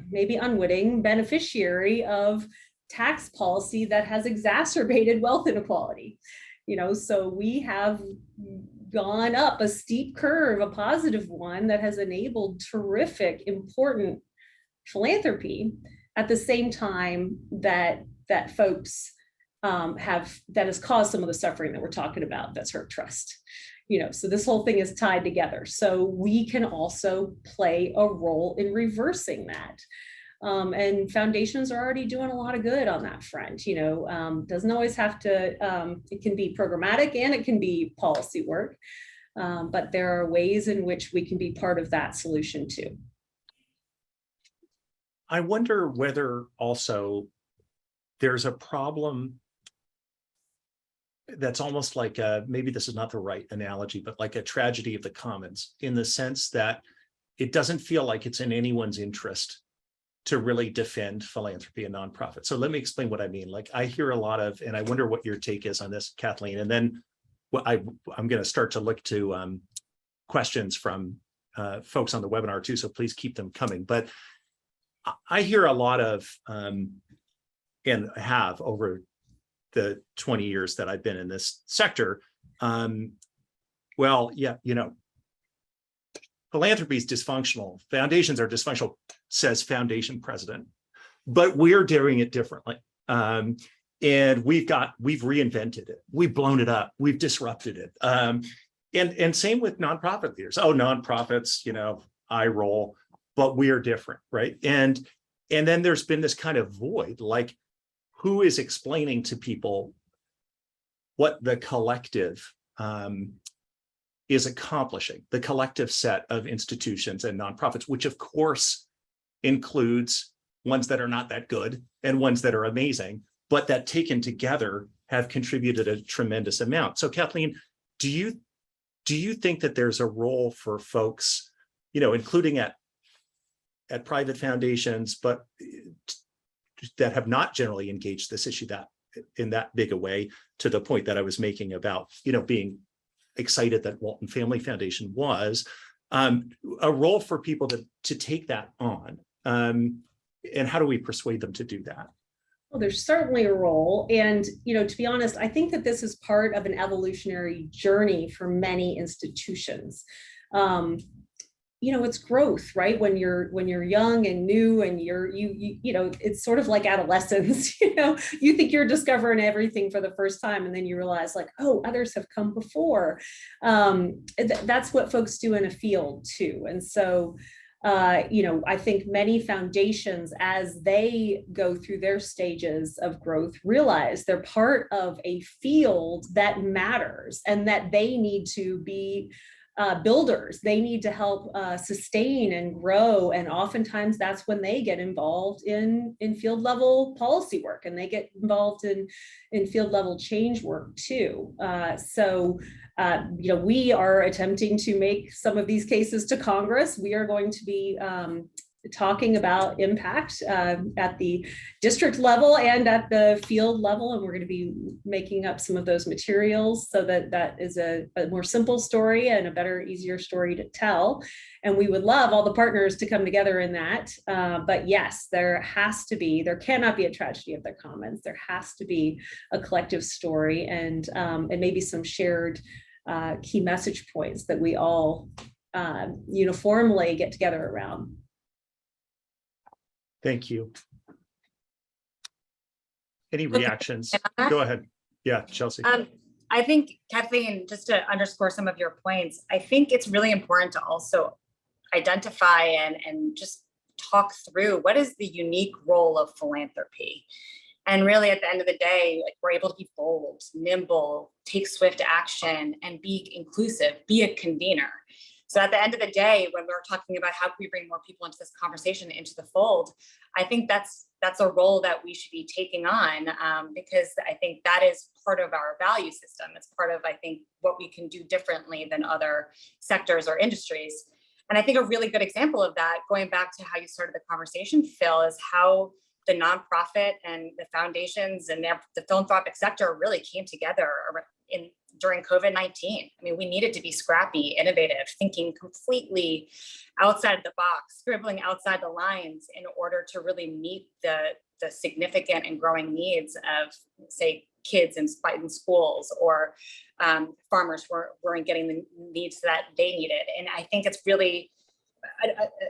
maybe unwitting beneficiary of tax policy that has exacerbated wealth inequality. So we have gone up a steep curve, a positive one, that has enabled terrific, important philanthropy at the same time that folks that has caused some of the suffering that we're talking about that's hurt trust. So this whole thing is tied together. So we can also play a role in reversing that. And foundations are already doing a lot of good on that front. Doesn't always have to, it can be programmatic and it can be policy work. But there are ways in which we can be part of that solution too. I wonder whether also there's a problem that's almost like maybe this is not the right analogy, but like a tragedy of the commons, in the sense that it doesn't feel like it's in anyone's interest to really defend philanthropy and nonprofit. So let me explain what I mean. Like, I hear a lot of, and I wonder what your take is on this, Kathleen, and then I'm going to start to look to questions from folks on the webinar too, so please keep them coming. But I hear a lot of, and have over the 20 years that I've been in this sector, well, yeah, philanthropy is dysfunctional. Foundations are dysfunctional, says foundation president, but we're doing it differently. And we've reinvented it. We've blown it up. We've disrupted it. And same with nonprofit leaders. Oh, nonprofits, eye roll, but we are different, right? And then there's been this kind of void, like, who is explaining to people what the collective is accomplishing, the collective set of institutions and nonprofits, which of course includes ones that are not that good and ones that are amazing, but that taken together have contributed a tremendous amount. So Kathleen, do you think that there's a role for folks, including at private foundations, but that have not generally engaged this issue in that big a way, to the point that I was making about, being excited that Walton Family Foundation was, a role for people to take that on? And how do we persuade them to do that? Well, there's certainly a role. And, to be honest, I think that this is part of an evolutionary journey for many institutions. It's growth, right? When you're young and new, and it's sort of like adolescence. You think you're discovering everything for the first time, and then you realize, like, oh, others have come before. That's what folks do in a field too. And so, I think many foundations, as they go through their stages of growth, realize they're part of a field that matters, and that they need to be builders. They need to help sustain and grow. And oftentimes that's when they get involved in field level policy work, and they get involved in field level change work too. We are attempting to make some of these cases to Congress. We are going to be talking about impact at the district level and at the field level, and we're going to be making up some of those materials so that is a more simple story and a better, easier story to tell. And we would love all the partners to come together in that. But yes, there cannot be a tragedy of the commons. There has to be a collective story, and maybe some shared key message points that we all uniformly get together around. Thank you. Any reactions? Go ahead. Yeah, Chelsea. I think, Kathleen, just to underscore some of your points, I think it's really important to also identify and just talk through what is the unique role of philanthropy. And really, at the end of the day, like, we're able to be bold, nimble, take swift action, and be inclusive, be a convener. So at the end of the day, when we're talking about how can we bring more people into this conversation, into the fold, I think that's a role that we should be taking on, because I think that is part of our value system. It's part of, I think, what we can do differently than other sectors or industries. And I think a really good example of that, going back to how you started the conversation, Phil, is how the nonprofit and the foundations and the philanthropic sector really came together during COVID-19. I mean, we needed to be scrappy, innovative, thinking completely outside the box, scribbling outside the lines in order to really meet the significant and growing needs of, say, kids in schools, or farmers who weren't getting the needs that they needed. And I think it's really,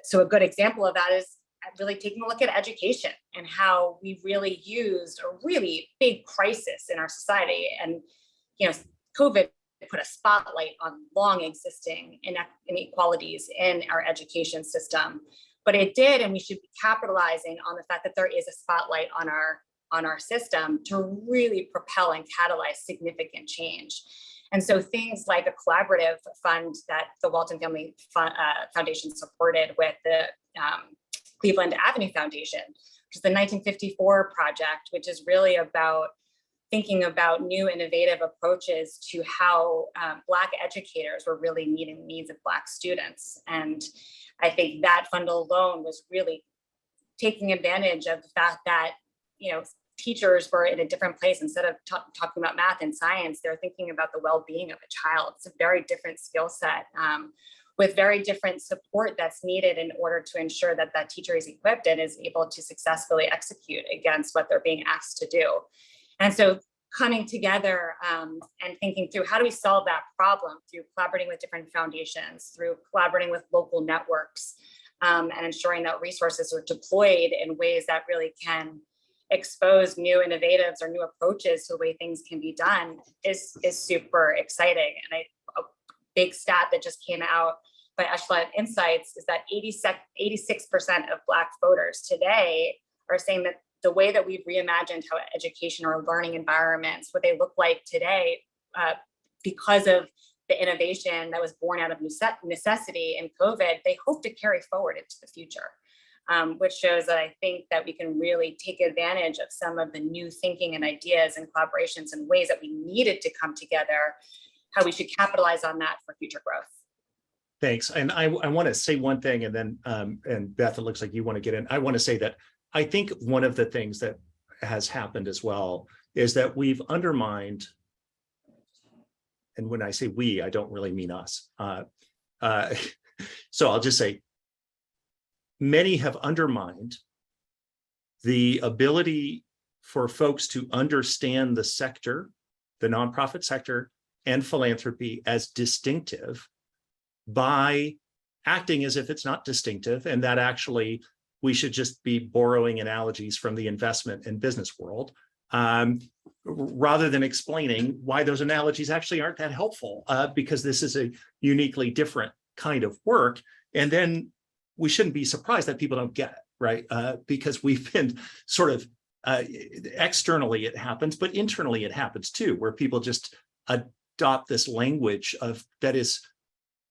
so a good example of that is really taking a look at education and how we really used a really big crisis in our society. And, COVID put a spotlight on long existing inequalities in our education system, But it did, and we should be capitalizing on the fact that there is a spotlight on our system to really propel and catalyze significant change. And so things like a collaborative fund that the Walton Family Foundation supported with the Cleveland Avenue Foundation, which is the 1954 project, which is really about thinking about new innovative approaches to how Black educators were really meeting the needs of Black students. And I think that fund alone was really taking advantage of the fact that, teachers were in a different place. Instead of talking about math and science, they're thinking about the well-being of a child. It's a very different skill set with very different support that's needed in order to ensure that that teacher is equipped and is able to successfully execute against what they're being asked to do. And so coming together and thinking through how do we solve that problem through collaborating with different foundations, through collaborating with local networks, and ensuring that resources are deployed in ways that really can expose new innovatives or new approaches to the way things can be done is super exciting. And a big stat that just came out by Echelon Insights is that 86% of Black voters today are saying that the way that we've reimagined how education or learning environments, what they look like today, because of the innovation that was born out of necessity in COVID, they hope to carry forward into the future. Which shows that I think that we can really take advantage of some of the new thinking and ideas and collaborations and ways that we needed to come together, how we should capitalize on that for future growth. Thanks. And I want to say one thing, and then, and Beth, it looks like you want to get in. I want to say that I think one of the things that has happened as well is that we've undermined, and when I say we, I don't really mean us. So I'll just say, many have undermined the ability for folks to understand the sector, the nonprofit sector, and philanthropy as distinctive by acting as if it's not distinctive, and that actually we should just be borrowing analogies from the investment and business world, rather than explaining why those analogies actually aren't that helpful, because this is a uniquely different kind of work. And then we shouldn't be surprised that people don't get it, right? Because we've been sort of, externally it happens, but internally it happens too, where people just adopt this language of that is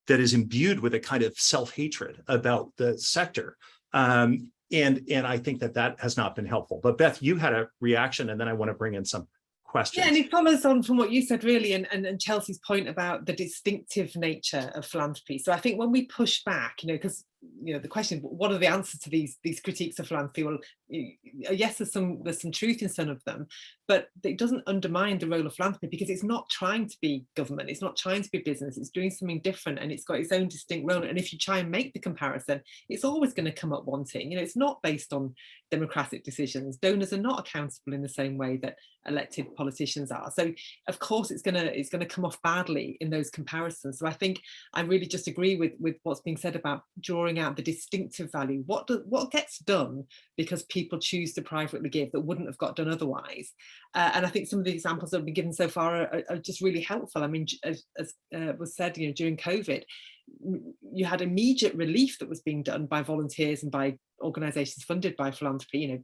imbued with a kind of self-hatred about the sector. And I think that has not been helpful. But Beth, you had a reaction, and then I want to bring in some questions. Yeah, and it follows on from what you said, really, and Chelsea's point about the distinctive nature of philanthropy. So I think when we push back, because the question, what are the answers to these critiques of philanthropy? Well, yes, there's some truth in some of them, but it doesn't undermine the role of philanthropy, because it's not trying to be government, it's not trying to be business, it's doing something different, and it's got its own distinct role. And if you try and make the comparison, it's always going to come up wanting. It's not based on democratic decisions. Donors are not accountable in the same way that elected politicians are. So of course it's going to come off badly in those comparisons. So I think I really just agree with what's being said about drawing out the distinctive value. What gets done because people choose to privately give that wouldn't have got done otherwise. And I think some of the examples that have been given so far are just really helpful. I mean, as was said, during COVID, you had immediate relief that was being done by volunteers and by organizations funded by philanthropy,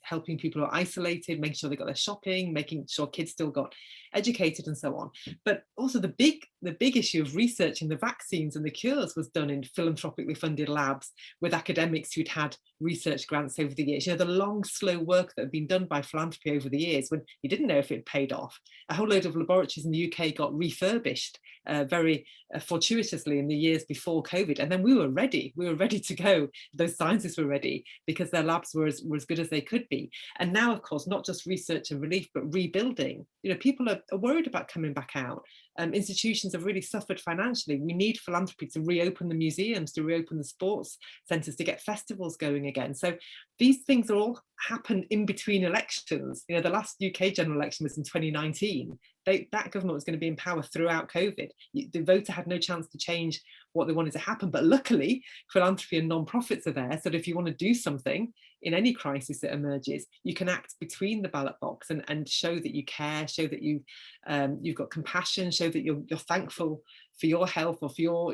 helping people who are isolated, making sure they got their shopping, making sure kids still got educated and so on. But also the big issue of researching the vaccines and the cures was done in philanthropically funded labs with academics who'd had research grants over the years. The long, slow work that had been done by philanthropy over the years when you didn't know if it paid off. A whole load of laboratories in the UK got refurbished very fortuitously in the years before COVID. And then we were ready to go. Those scientists were ready because their labs were as good as they could be. And now, of course, not just research and relief, but rebuilding. People are worried about coming back out. Institutions have really suffered financially. We need philanthropy to reopen the museums, to reopen the sports centres, to get festivals going again. So these things all happen in between elections. The last UK general election was in 2019. That government was going to be in power throughout COVID. The voter had no chance to change what they wanted to happen. But luckily, philanthropy and non-profits are there. So that if you want to do something in any crisis that emerges, you can act between the ballot box and show that you care, show that you've got compassion, show that you're thankful for your health or for your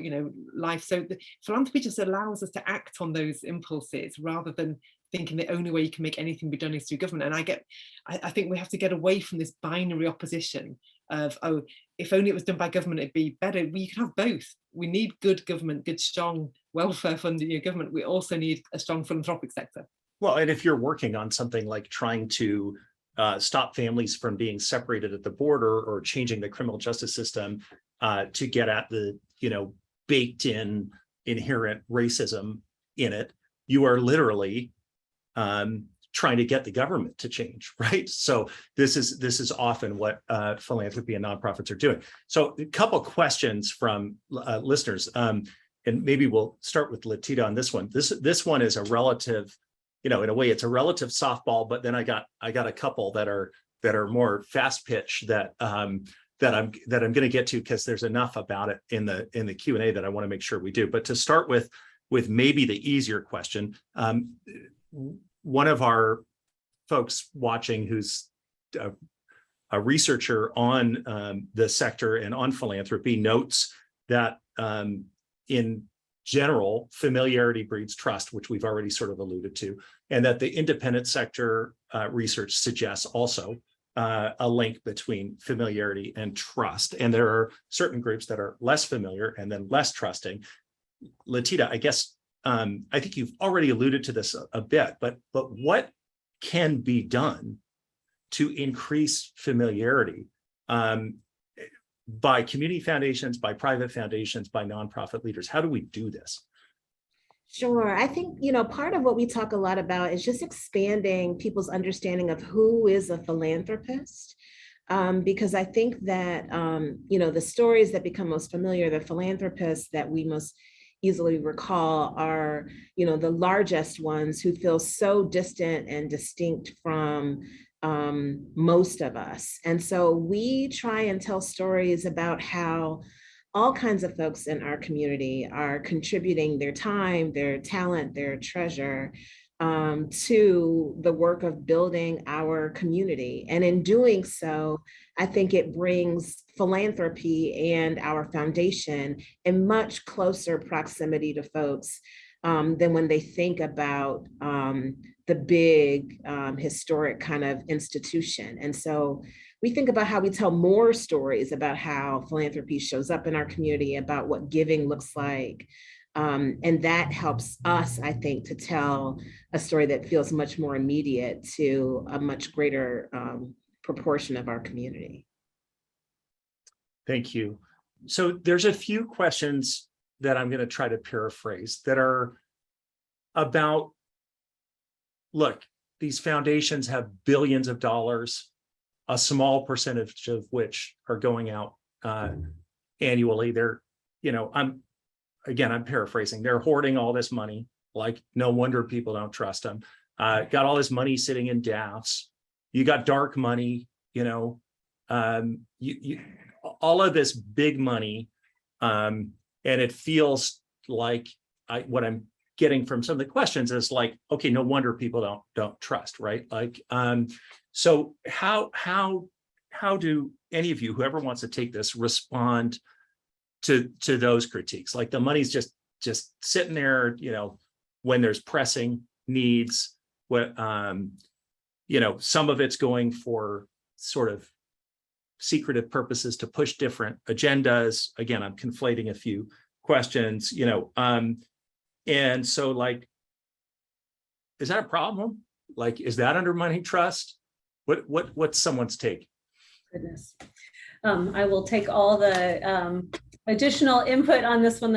life. So the philanthropy just allows us to act on those impulses rather than thinking the only way you can make anything be done is through government. And I think we have to get away from this binary opposition of, oh, if only it was done by government, it'd be better. We can have both. We need good government, good, strong, welfare funded government. We also need a strong philanthropic sector. Well, and if you're working on something like trying to stop families from being separated at the border or changing the criminal justice system to get at the, baked in inherent racism in it, you are literally trying to get the government to change, right? So this is often what philanthropy and nonprofits are doing. So a couple questions from listeners, and maybe we'll start with Latita on this one. This one is a relative, in a way, it's a relative softball, but then I got a couple that are more fast pitch that I'm going to get to because there's enough about it in the Q&A that I want to make sure we do. But to start with maybe the easier question. One of our folks watching who's a researcher on the sector and on philanthropy notes that in general, familiarity breeds trust, which we've already sort of alluded to, and that the independent sector research suggests also a link between familiarity and trust. And there are certain groups that are less familiar and then less trusting. Latita, I guess, I think you've already alluded to this a bit, but what can be done to increase familiarity by community foundations, by private foundations, by nonprofit leaders? How do we do this? Sure. I think, part of what we talk a lot about is just expanding people's understanding of who is a philanthropist. Because I think that, the stories that become most familiar, the philanthropists that we most easily recall are, the largest ones who feel so distant and distinct from most of us. And so we try and tell stories about how all kinds of folks in our community are contributing their time, their talent, their treasure to the work of building our community. And in doing so, I think it brings philanthropy and our foundation in much closer proximity to folks than when they think about the big historic kind of institution. And so we think about how we tell more stories about how philanthropy shows up in our community, about what giving looks like. And that helps us, I think, to tell a story that feels much more immediate to a much greater proportion of our community. Thank you. So there's a few questions that I'm going to try to paraphrase that are about, look, these foundations have billions of dollars, a small percentage of which are going out annually. They're, I'm paraphrasing. They're hoarding all this money. Like, no wonder people don't trust them. Got all this money sitting in DAFs. You got dark money, all of this big money. And it feels like what I'm getting from some of the questions is like, okay, no wonder people don't trust, right? Like, so how do any of you, whoever wants to take this, respond to those critiques? Like, the money's just sitting there, when there's pressing needs, what some of it's going for sort of secretive purposes to push different agendas. Again, I'm conflating a few questions, and so, like, is that a problem? Like, is that undermining trust? What's someone's take? Goodness. I will take all the additional input on this one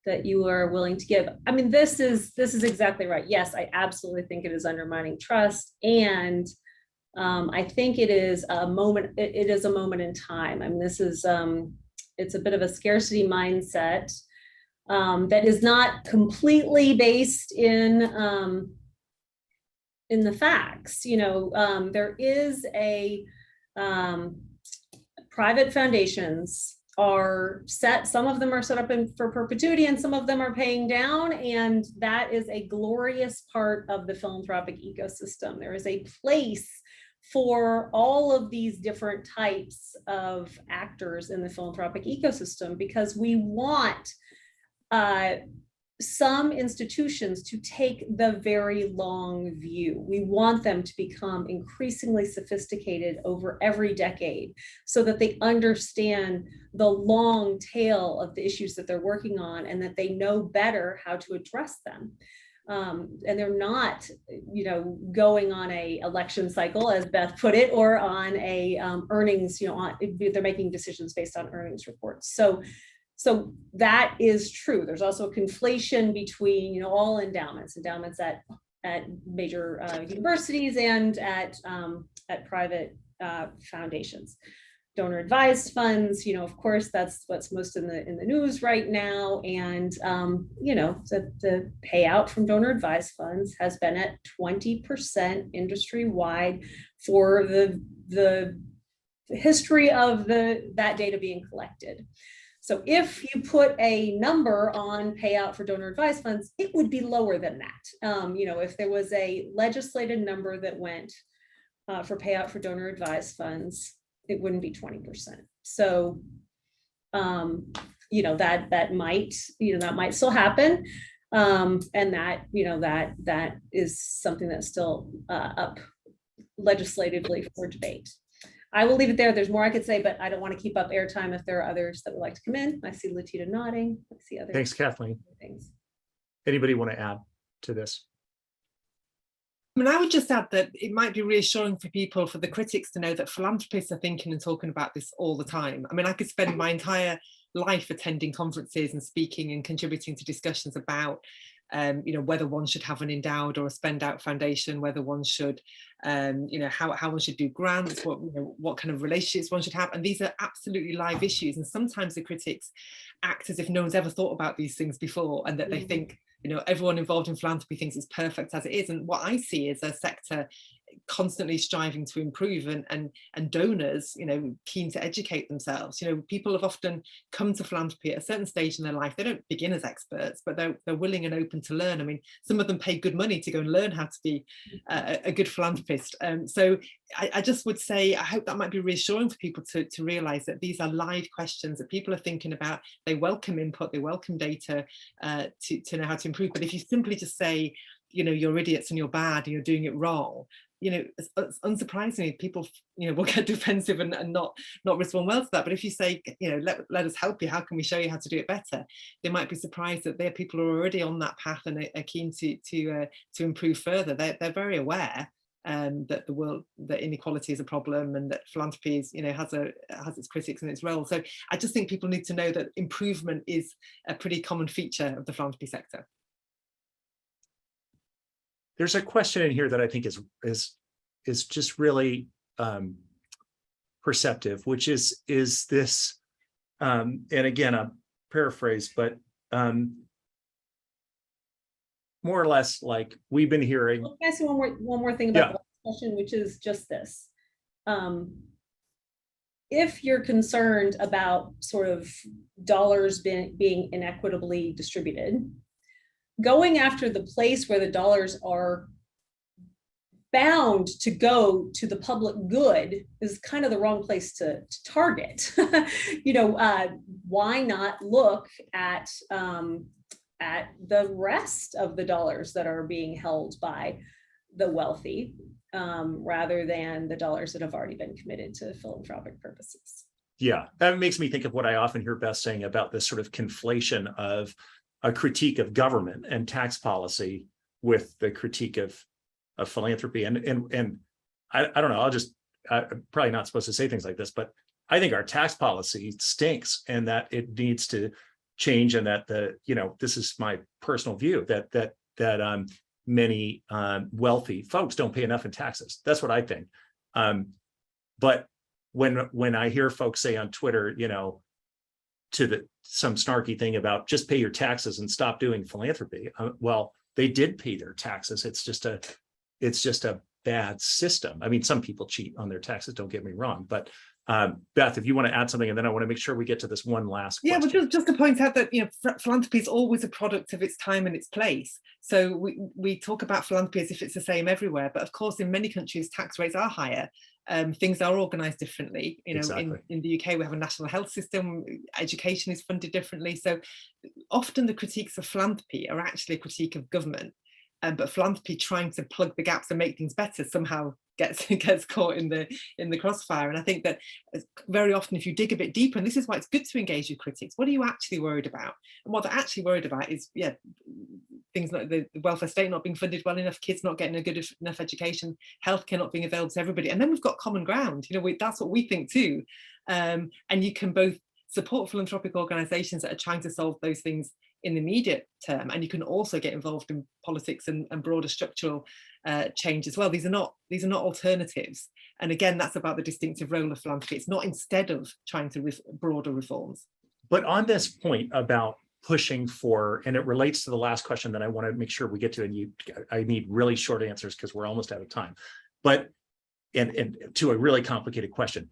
that you are willing to give. I mean, this is exactly right. Yes, I absolutely think it is undermining trust, and I think it is a moment. It is a moment in time. I mean, this is it's a bit of a scarcity mindset that is not completely based in the facts. There is a private foundations are set. Some of them are set up for perpetuity, and some of them are paying down. And that is a glorious part of the philanthropic ecosystem. There is a place for all of these different types of actors in the philanthropic ecosystem, because we want some institutions to take the very long view. We want them to become increasingly sophisticated over every decade so that they understand the long tail of the issues that they're working on and that they know better how to address them. And they're not, going on a election cycle, as Beth put it, or on a earnings, they're making decisions based on earnings reports. So that is true. There's also a conflation between, all endowments at major universities and at private foundations. Donor advised funds, of course, that's what's most in the news right now. And, the payout from donor advised funds has been at 20% industry wide for the history of that data being collected. So if you put a number on payout for donor advised funds, it would be lower than that. If there was a legislated number that went for payout for donor advised funds, it wouldn't be 20%. So, that might still happen. And that is something that's still up legislatively for debate. I will leave it there. There's more I could say, but I don't want to keep up airtime if there are others that would like to come in. I see Latita nodding. I see others. Thanks, Kathleen. Things. Anybody want to add to this? I would just add that it might be reassuring for people, for the critics, to know that philanthropists are thinking and talking about this all the time. I could spend my entire life attending conferences and speaking and contributing to discussions about whether one should have an endowed or a spend out foundation, whether one should, how one should do grants, what kind of relationships one should have. And these are absolutely live issues. And sometimes the critics act as if no one's ever thought about these things before, and that they think, everyone involved in philanthropy thinks it's perfect as it is. And what I see is a sector constantly striving to improve, and donors, keen to educate themselves. People have often come to philanthropy at a certain stage in their life. They don't begin as experts, but they're willing and open to learn. Some of them pay good money to go and learn how to be a good philanthropist. So I just would say, I hope that might be reassuring for people to realize that these are live questions that people are thinking about. They welcome input, they welcome data to know how to improve. But if you simply just say, you're idiots and you're bad and you're doing it wrong, unsurprisingly, people, will get defensive and not respond well to that. But if you say, let us help you, how can we show you how to do it better? They might be surprised that there are people who are already on that path and are keen to improve further. They're very aware that that inequality is a problem, and that philanthropy is, has its critics and its role. So I just think people need to know that improvement is a pretty common feature of the philanthropy sector. There's a question in here that I think is just really perceptive, which is this, and again, a paraphrase, but more or less like we've been hearing. Let me ask you one more thing about the question, which is just this. If you're concerned about sort of dollars being inequitably distributed, going after the place where the dollars are bound to go to the public good is kind of the wrong place to target. Why not look at the rest of the dollars that are being held by the wealthy, rather than the dollars that have already been committed to philanthropic purposes? Yeah, that makes me think of what I often hear Beth saying about this sort of conflation of a critique of government and tax policy with the critique of philanthropy. And I don't know, I'm probably not supposed to say things like this, but I think our tax policy stinks, and that it needs to change, and that this is my personal view, that many wealthy folks don't pay enough in taxes. That's what I think. But when I hear folks say on Twitter, some snarky thing about just pay your taxes and stop doing philanthropy. Well, they did pay their taxes. It's just a bad system. Some people cheat on their taxes, don't get me wrong, but Beth, if you want to add something, and then I want to make sure we get to this one last question. Yeah, well, just to point out that philanthropy is always a product of its time and its place. So we talk about philanthropy as if it's the same everywhere, but of course, in many countries, tax rates are higher. Things are organised differently. Exactly. In the UK, we have a national health system. Education is funded differently. So often the critiques of philanthropy are actually a critique of government. But philanthropy trying to plug the gaps and make things better somehow gets caught in the crossfire. And I think that very often, if you dig a bit deeper, and this is why it's good to engage with critics, what are you actually worried about? And what they're actually worried about is, things like the welfare state not being funded well enough, kids not getting a good enough education, healthcare not being available to everybody. And then we've got common ground. That's what we think too. And you can both support philanthropic organizations that are trying to solve those things in the immediate term, and you can also get involved in politics and broader structural change as well. These are not alternatives, and again, that's about the distinctive role of philanthropy. It's not instead of trying to broader reforms. But on this point about pushing for, and it relates to the last question that I want to make sure we get to, and I need really short answers because we're almost out of time, but and to a really complicated question.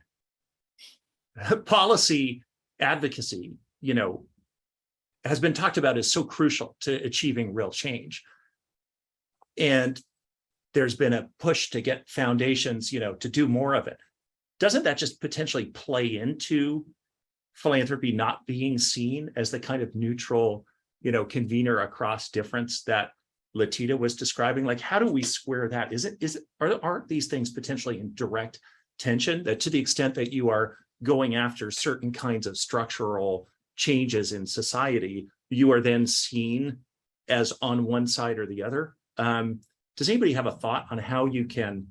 Policy advocacy, has been talked about as so crucial to achieving real change. And there's been a push to get foundations, to do more of it. Doesn't that just potentially play into philanthropy not being seen as the kind of neutral, convener across difference that Latita was describing? Like, how do we square that? Aren't these things potentially in direct tension, that to the extent that you are going after certain kinds of structural changes in society, you are then seen as on one side or the other? Does anybody have a thought on how you can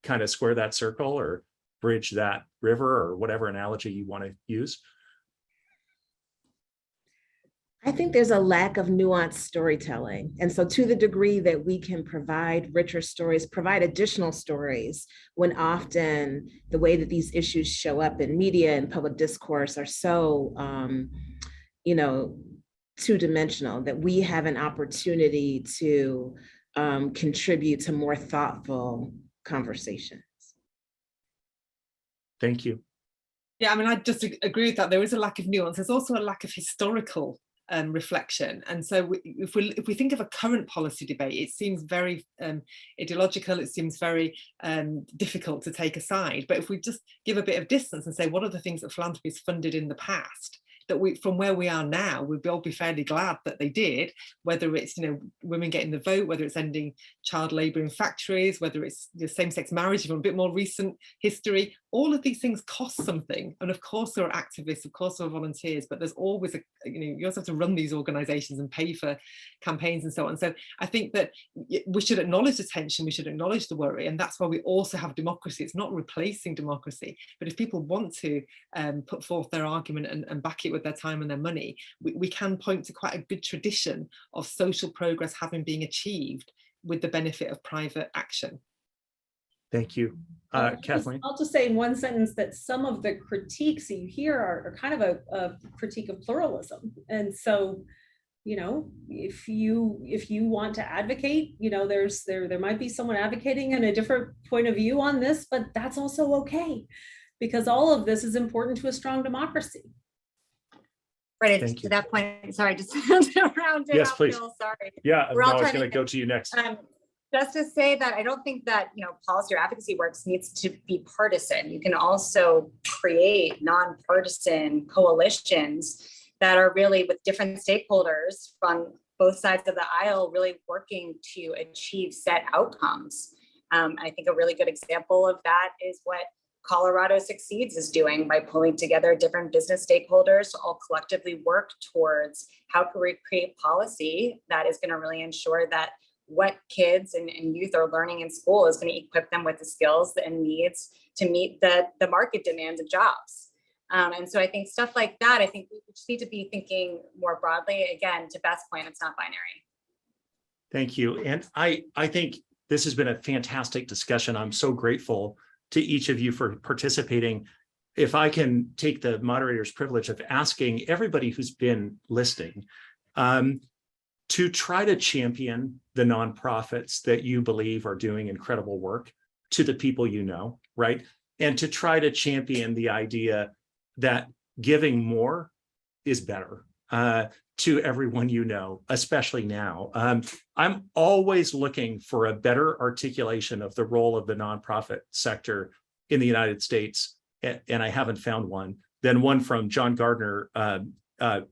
kind of square that circle or bridge that river, or whatever analogy you want to use? I think there's a lack of nuanced storytelling. And so to the degree that we can provide richer stories, provide additional stories, when often the way that these issues show up in media and public discourse are so, two-dimensional, that we have an opportunity to contribute to more thoughtful conversations. Thank you. Yeah, I just agree with that. There is a lack of nuance. There's also a lack of historical reflection. And so if we think of a current policy debate, it seems very ideological, it seems very difficult to take aside. But if we just give a bit of distance and say, what are the things that philanthropy has funded in the past, that from where we are now, we'd all be fairly glad that they did, whether it's, women getting the vote, whether it's ending child labour in factories, whether it's same-sex marriage, from a bit more recent history. All of these things cost something. And of course there are activists, of course there are volunteers, but there's always you also have to run these organisations and pay for campaigns and so on. So I think that we should acknowledge the tension, we should acknowledge the worry, and that's why we also have democracy. It's not replacing democracy, but if people want to put forth their argument and back it with their time and their money, we can point to quite a good tradition of social progress having been achieved with the benefit of private action. Thank you. Kathleen? I'll just say in one sentence that some of the critiques that you hear are kind of a critique of pluralism. And so, if you want to advocate, there might be someone advocating in a different point of view on this, but that's also okay, because all of this is important to a strong democracy. Right, to that point, sorry, just to round it yes, out, please. Bill, sorry. Yeah, I was going to go to you next. Just to say that I don't think that policy or advocacy works needs to be partisan. You can also create non-partisan coalitions that are really with different stakeholders from both sides of the aisle, really working to achieve set outcomes. I think a really good example of that is what Colorado Succeeds is doing by pulling together different business stakeholders to all collectively work towards how can we create policy that is going to really ensure that what kids and youth are learning in school is going to equip them with the skills and needs to meet the market demands of jobs. And so I think stuff like that, I think we just need to be thinking more broadly. Again, to Beth's point, it's not binary. Thank you. And I think this has been a fantastic discussion. I'm so grateful to each of you for participating. If I can take the moderator's privilege of asking everybody who's been listening to try to champion the nonprofits that you believe are doing incredible work to the people right? and to try to champion the idea that giving more is better to everyone you know, especially now. I'm always looking for a better articulation of the role of the nonprofit sector in the United States, and I haven't found one, than one from John Gardner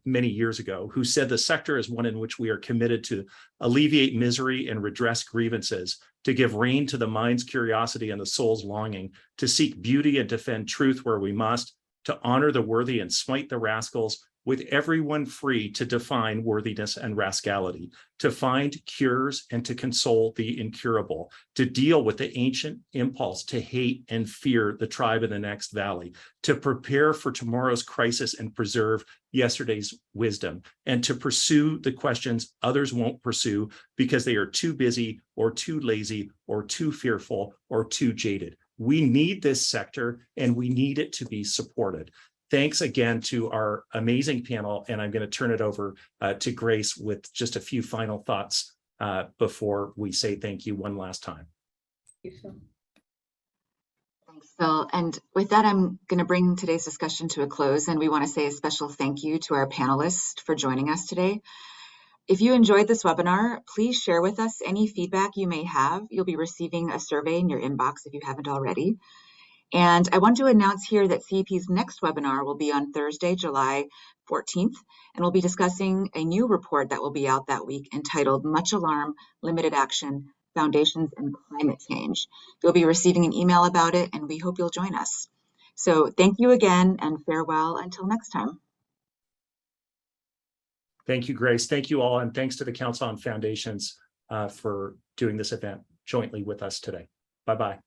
many years ago, who said the sector is one in which we are committed to alleviate misery and redress grievances, to give rein to the mind's curiosity and the soul's longing, to seek beauty and defend truth where we must, to honor the worthy and smite the rascals, with everyone free to define worthiness and rascality, to find cures and to console the incurable, to deal with the ancient impulse to hate and fear the tribe in the next valley, to prepare for tomorrow's crisis and preserve yesterday's wisdom, and to pursue the questions others won't pursue because they are too busy or too lazy or too fearful or too jaded. We need this sector, and we need it to be supported. Thanks again to our amazing panel, and I'm going to turn it over to Grace with just a few final thoughts before we say thank you one last time. Thanks, Phil. And with that, I'm going to bring today's discussion to a close, and we want to say a special thank you to our panelists for joining us today. If you enjoyed this webinar, please share with us any feedback you may have. You'll be receiving a survey in your inbox if you haven't already. And I want to announce here that CEP's next webinar will be on Thursday, July 14th, and we'll be discussing a new report that will be out that week entitled Much Alarm, Limited Action, Foundations and Climate Change. You'll be receiving an email about it, and we hope you'll join us. So thank you again, and farewell until next time. Thank you, Grace. Thank you all, and thanks to the Council on Foundations for doing this event jointly with us today. Bye-bye.